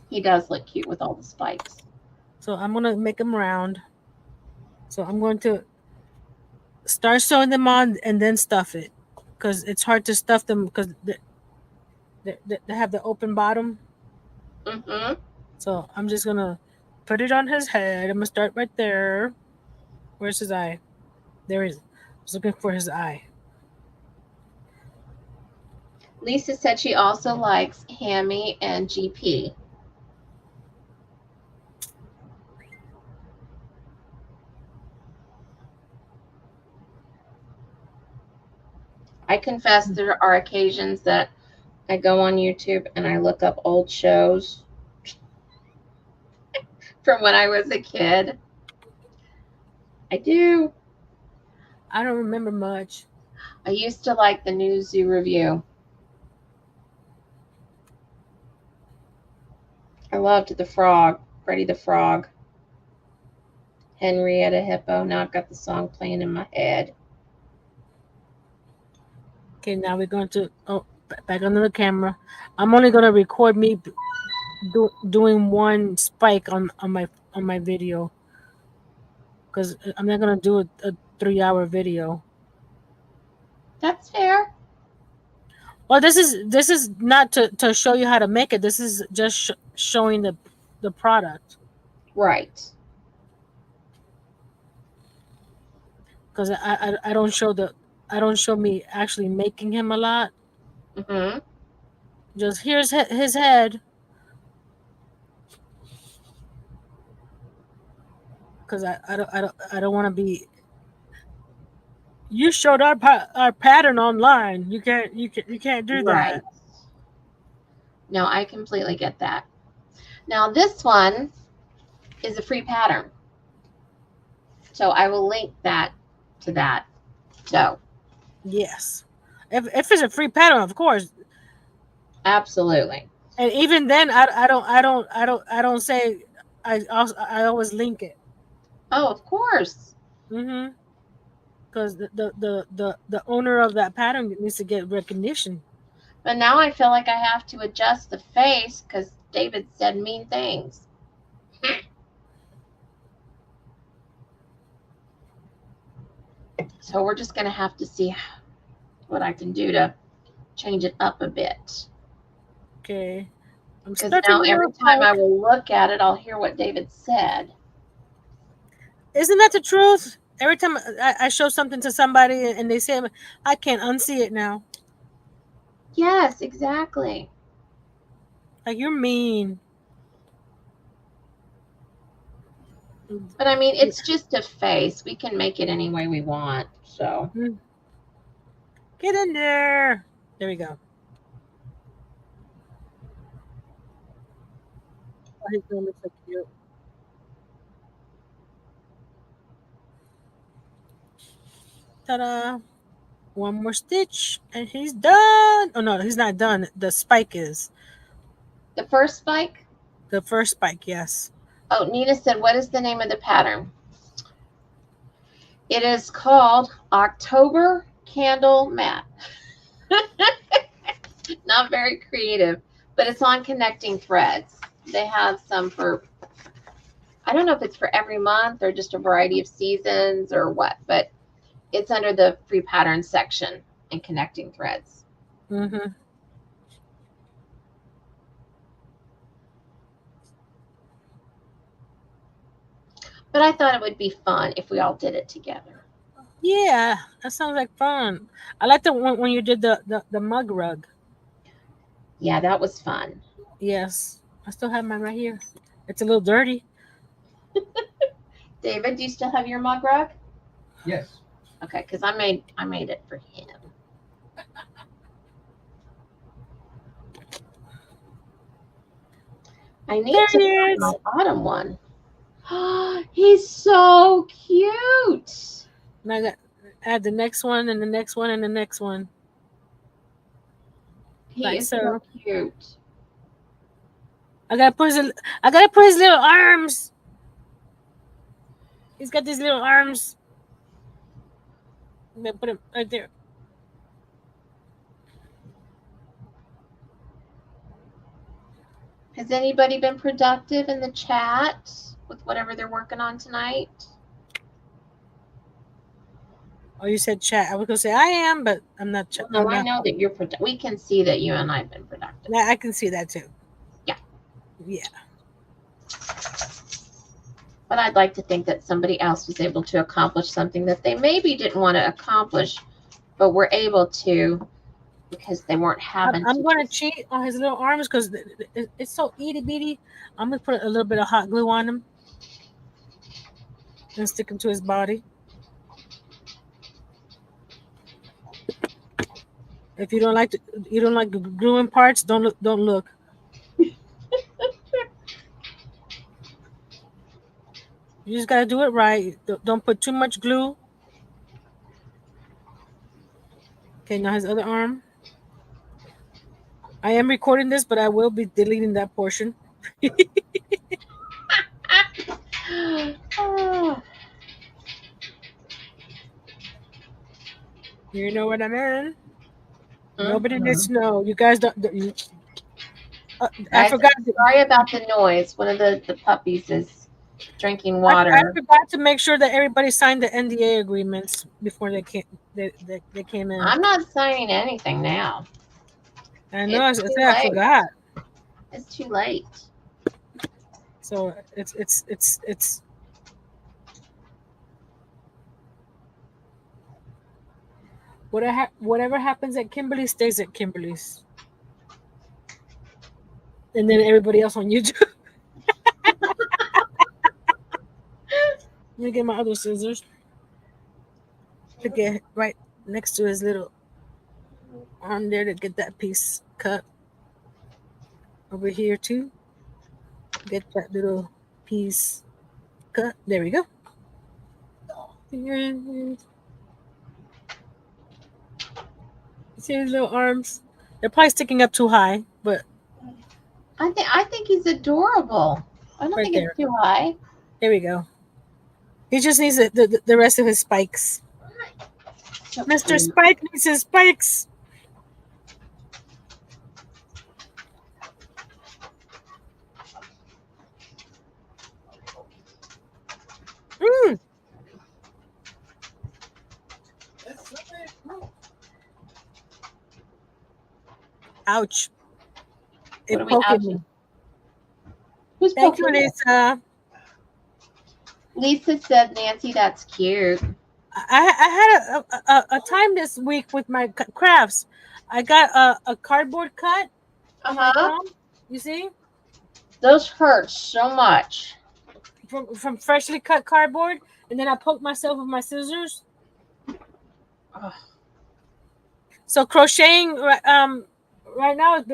He does look cute with all the spikes. So I'm gonna make them round. So I'm going to start sewing them on and then stuff it, because it's hard to stuff them because they have the open bottom. Mm-hmm. So I'm just gonna put it on his head. I'm gonna start right there. Where's his eye? There he is. I was looking for his eye. Lisa said she also likes Hammy and GP. I confess there are occasions that I go on YouTube and I look up old shows from when I was a kid. I do. I don't remember much. I used to like the New Zoo Review. I loved the frog, Freddie the Frog, Henrietta Hippo. Now I've got the song playing in my head. Okay, now we're going to back under the camera. I'm only gonna record me doing one spike on my video, because I'm not gonna do a 3-hour video. That's fair. Well, this is not to show you how to make it. This is just showing the product, Right. because I don't show me actually making him a lot. Mm-hmm. Just here's his head, because I don't want to be. You showed our pattern online. You can't do Right. that. No, I completely get that. Now this one, is a free pattern. So I will link that to that. So Yes. If it's a free pattern, of course. absolutely. And even then, I don't say. I always link it. Oh, of course. Mm-hmm. Because the owner of that pattern needs to get recognition. But now I feel like I have to adjust the face because David said mean things. So we're just going to have to see what I can do to change it up a bit. Okay. Because now every time I will look at it, I'll hear what David said. Isn't that the truth? Every time I show something to somebody and they say, I can't unsee it now. Yes, exactly. Like, you're mean. But I mean, it's just a face. We can make it any way we want. So get in there. There we go. Oh, he's doing so cute. Ta-da. One more stitch and he's done. Oh no, he's not done. The spike is. The first spike? The first spike, yes. Oh, Nina said, what is the name of the pattern? It is called October Candle Mat. Not very creative, but it's on Connecting Threads. They have some for, I don't know if it's for every month or just a variety of seasons or what, but it's under the free pattern section in Connecting Threads. Mm-hmm. But I thought it would be fun if we all did it together. Yeah, that sounds like fun. I like the one when you did the mug rug. Yeah, that was fun. Yes. I still have mine right here. It's a little dirty. David, do you still have your mug rug? Yes. Okay, because I made it for him. I need to find my autumn one. He's so cute. And I got add the next one and the next one and the next one. He is so cute. I gotta put his little arms. He's got these little arms. I'm gonna put him right there. Has anybody been productive in the chat with whatever they're working on tonight? Oh, you said chat. I was gonna say I am, but I'm not chatting. No, I know that you're productive. We can see that you and I have been productive. Yeah, I can see that too. Yeah. Yeah. But I'd like to think that somebody else was able to accomplish something that they maybe didn't want to accomplish, but were able to because they weren't having I'm going to cheat on his little arms because it's so itty bitty. I'm going to put a little bit of hot glue on him and stick him to his body. If you don't like gluing parts, don't look. You just got to do it right. Don't put too much glue. Okay, now his other arm. I am recording this, but I will be deleting that portion. You know what I mean? Nobody needs to know. You guys don't. I forgot. Sorry about the noise. One of the puppies is drinking water. I forgot to make sure that everybody signed the NDA agreements before they came. They came in. I'm not signing anything now. I know. I forgot. It's too late. So it's. Whatever happens at Kimberly stays at Kimberly's, and then everybody else on YouTube. Let me get my other scissors to get right next to his little arm there to get that piece cut. Over here too. Get that little piece cut. There we go. See his little arms? They're probably sticking up too high, but I think he's adorable. I don't right think there. it's too high. There we go. He just needs the rest of his spikes. So Mr. cute. Spike needs his spikes. Mm. Ouch. It What are we poked ouching? me. Who's Thank you, poking you? Lisa. Lisa said, Nancy, that's cute. I had a time this week with my crafts. I got a cardboard cut on my thumb. You see? Those hurt so much. From freshly cut cardboard, and then I poked myself with my scissors. Ugh. So crocheting right now has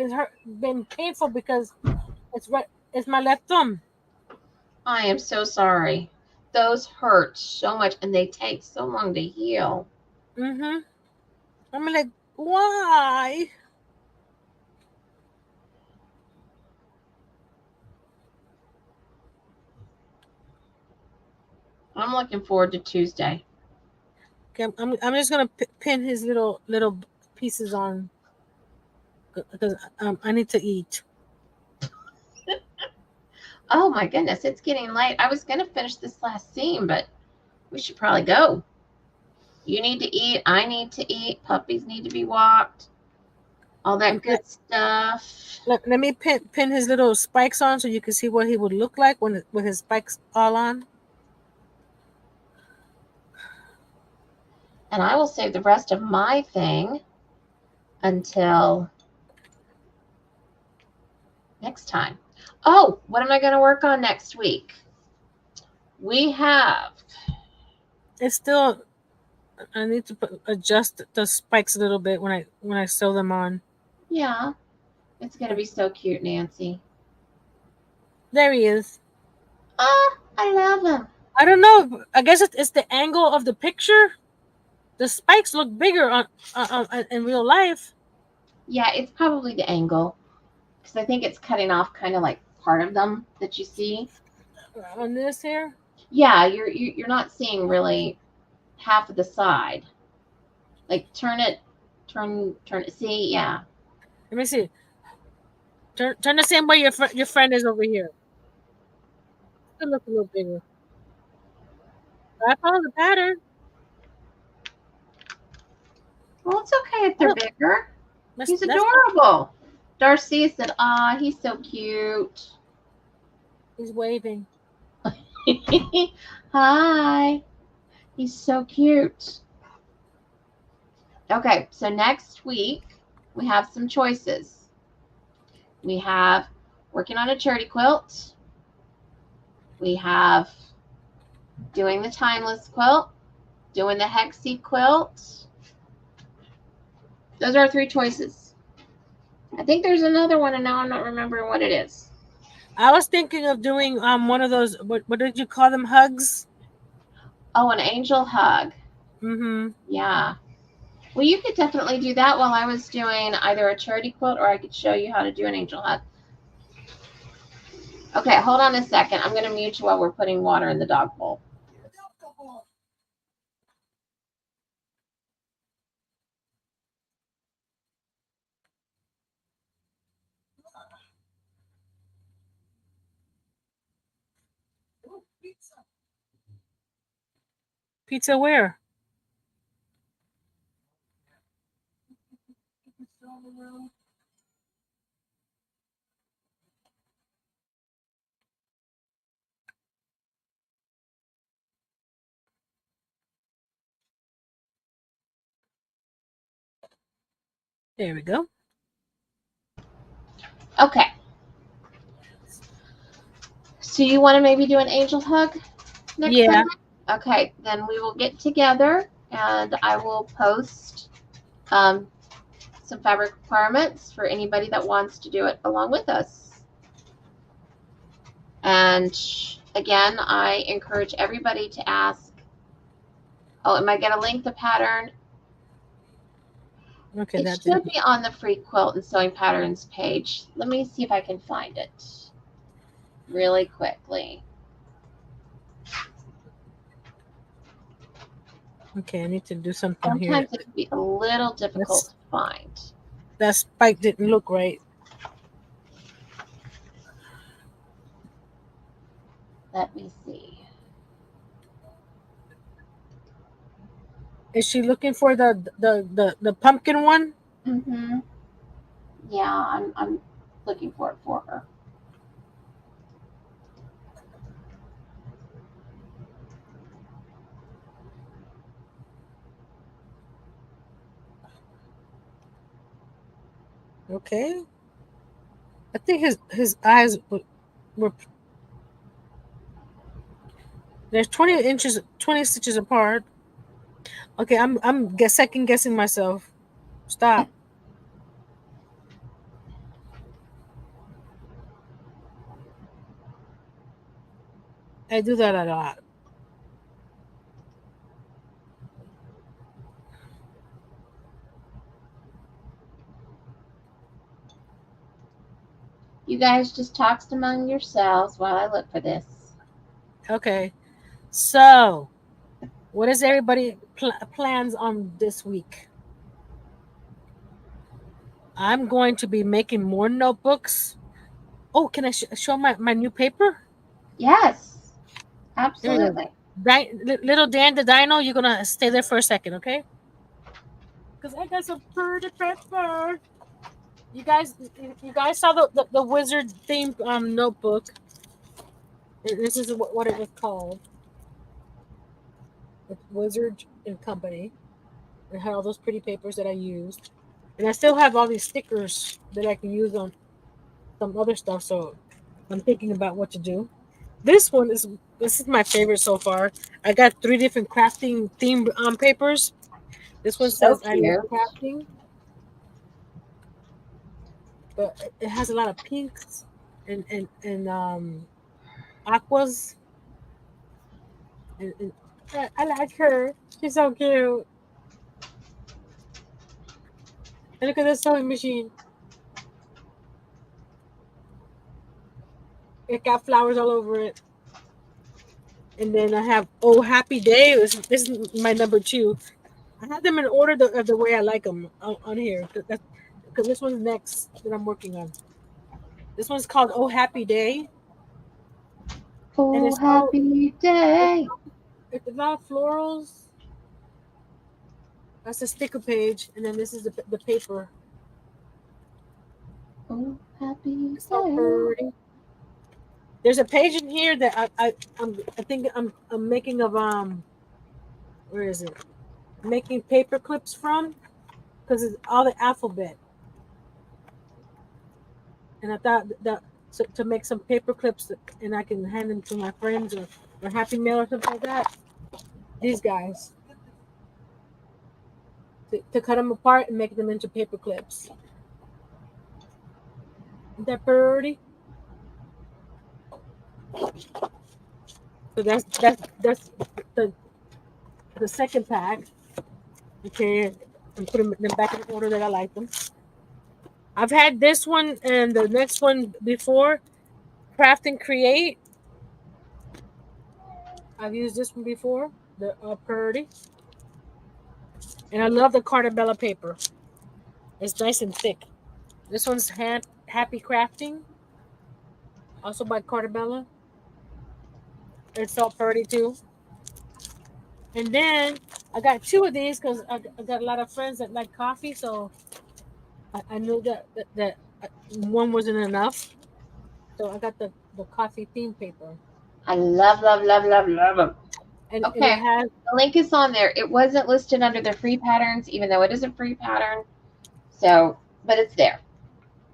been painful because it's my left thumb. I am so sorry. Those hurt so much, and they take so long to heal. Mm-hmm. I'm like, why? I'm looking forward to Tuesday. Okay, I'm just gonna pin his little pieces on because I need to eat. Oh my goodness, it's getting late. I was going to finish this last seam, but we should probably go. You need to eat. I need to eat. Puppies need to be walked. All that good stuff. Let me pin his little spikes on so you can see what he would look like with his spikes all on. And I will save the rest of my thing until next time. Oh, what am I going to work on next week? We have. It's still. I need to adjust the spikes a little bit when I sew them on. Yeah, it's going to be so cute, Nancy. There he is. Ah, I love him. I don't know. I guess it's the angle of the picture. The spikes look bigger on in real life. Yeah, it's probably the angle because I think it's cutting off kind of like part of them that you see. On this here? Yeah, you're not seeing really half of the side. Like turn it. See, yeah. Let me see. Turn the same way your friend is over here. It looks a little bigger. I follow the pattern. Well, it's okay if they're bigger. He's That's adorable. Darcy said, "Ah, he's so cute." He's waving. Hi. He's so cute. Okay, so next week we have some choices. We have working on a charity quilt. We have doing the timeless quilt, doing the hexie quilt. Those are our three choices. I think there's another one, and now I'm not remembering what it is. I was thinking of doing one of those. What did you call them? Hugs? Oh, an angel hug. Mm-hmm. Yeah. Well, you could definitely do that while I was doing either a charity quilt, or I could show you how to do an angel hug. Okay, hold on a second. I'm going to mute you while we're putting water in the dog bowl. Pizza where? There we go. Okay. So you want to maybe do an angel hug next time? Okay, then we will get together and I will post some fabric requirements for anybody that wants to do it along with us. And again, I encourage everybody to ask, oh, am I going to link the pattern? Okay, It should be on the free quilt and sewing patterns page. Let me see if I can find it really quickly. Okay, I need to do something Sometimes here. it can be a little difficult to find. That spike didn't look right. Let me see. Is she looking for the pumpkin one? Mm-hmm. Yeah, I'm looking for it for her. Okay. I think his eyes were there's 20 stitches apart. Okay, I'm second guessing myself. Stop. I do that a lot. You guys just talk among yourselves while I look for this. Okay. So, what is everybody plans on this week? I'm going to be making more notebooks. Oh, can I show my new paper? Yes, absolutely. Little Dan the Dino, you're gonna stay there for a second, okay? Because I got some pretty paper. You guys saw the wizard themed notebook. This is what it was called. The Wizard and Company. It had all those pretty papers that I used, and I still have all these stickers that I can use on some other stuff. So I'm thinking about what to do. This is my favorite so far. I got 3 different crafting themed papers. This one So says I love cute. crafting, but it has a lot of pinks and aquas. And I like her. She's so cute. And look at this sewing machine. It got flowers all over it. And then I have Oh Happy Day. This is my number 2. I have them in order of the way I like them on here. Because this one's next that I'm working on. This one's called Oh Happy Day. And Oh, happy day. It's a lot of florals. That's the sticker page. And then this is the paper. Oh, happy It's so day. pretty. There's a page in here that I think I'm making of where is it? Making paper clips from, because it's all the alphabet. And I thought that so, to make some paper clips and I can hand them to my friends or Happy Mail or something like that. These guys to cut them apart and make them into paper clips. Isn't that pretty? So that's the second pack. Okay, and put them back in the order that I like them. I've had this one and the next one before, Craft and Create. I've used this one before, the Purdy. And I love the Cartabella paper. It's nice and thick. This one's Happy Crafting, also by Cartabella. It's all Purdy too. And then I got 2 of these because I got a lot of friends that like coffee, so I knew that one wasn't enough. So I got the coffee theme paper. I love them. And Okay, it has the link is on there. It wasn't listed under the free patterns, even though it is a free pattern. So, but it's there.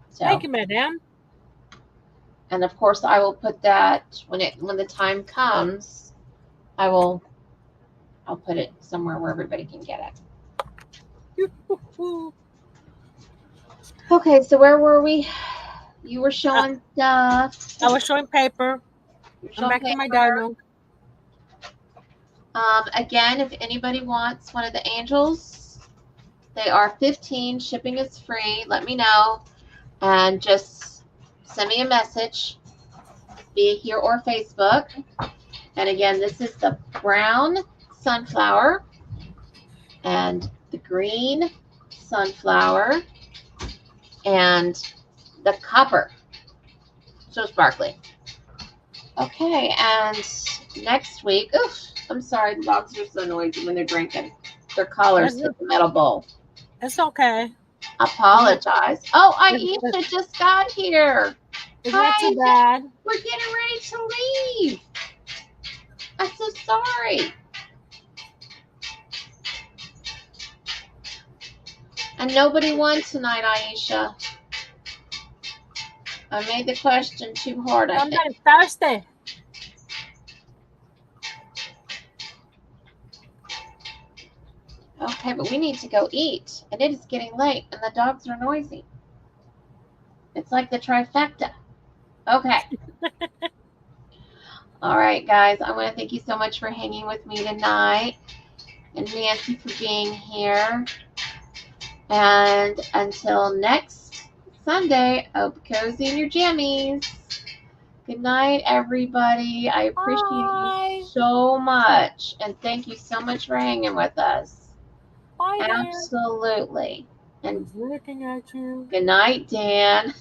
So, thank you, madam. and of course, I will put that when the time comes. I'll put it somewhere where everybody can get it. Okay, so where were we? You were showing stuff. I was showing paper. I'm back to my diamond. Again, if anybody wants one of the angels, they are $15. Shipping is free. Let me know. And just send me a message via here or Facebook. And again, this is the brown sunflower and the green sunflower and the copper. So sparkly. Okay, and next week, oof, I'm sorry, the dogs are so noisy when they're drinking. Their collars hit the metal bowl. It's okay. Apologize. Oh, Aisha just got here. It's not too bad. We're getting ready to leave. I'm so sorry. And nobody won tonight, Aisha. I made the question too hard, I think. I'm thirsty. Okay, but we need to go eat. And it is getting late, and the dogs are noisy. It's like the trifecta. Okay. All right, guys. I want to thank you so much for hanging with me tonight. And Nancy for being here. And until next Sunday, hope cozy in your jammies. Good night, everybody. I appreciate you so much. And thank you so much for hanging with us. Bye, Absolutely. Dan. And looking at you. good night, Dan.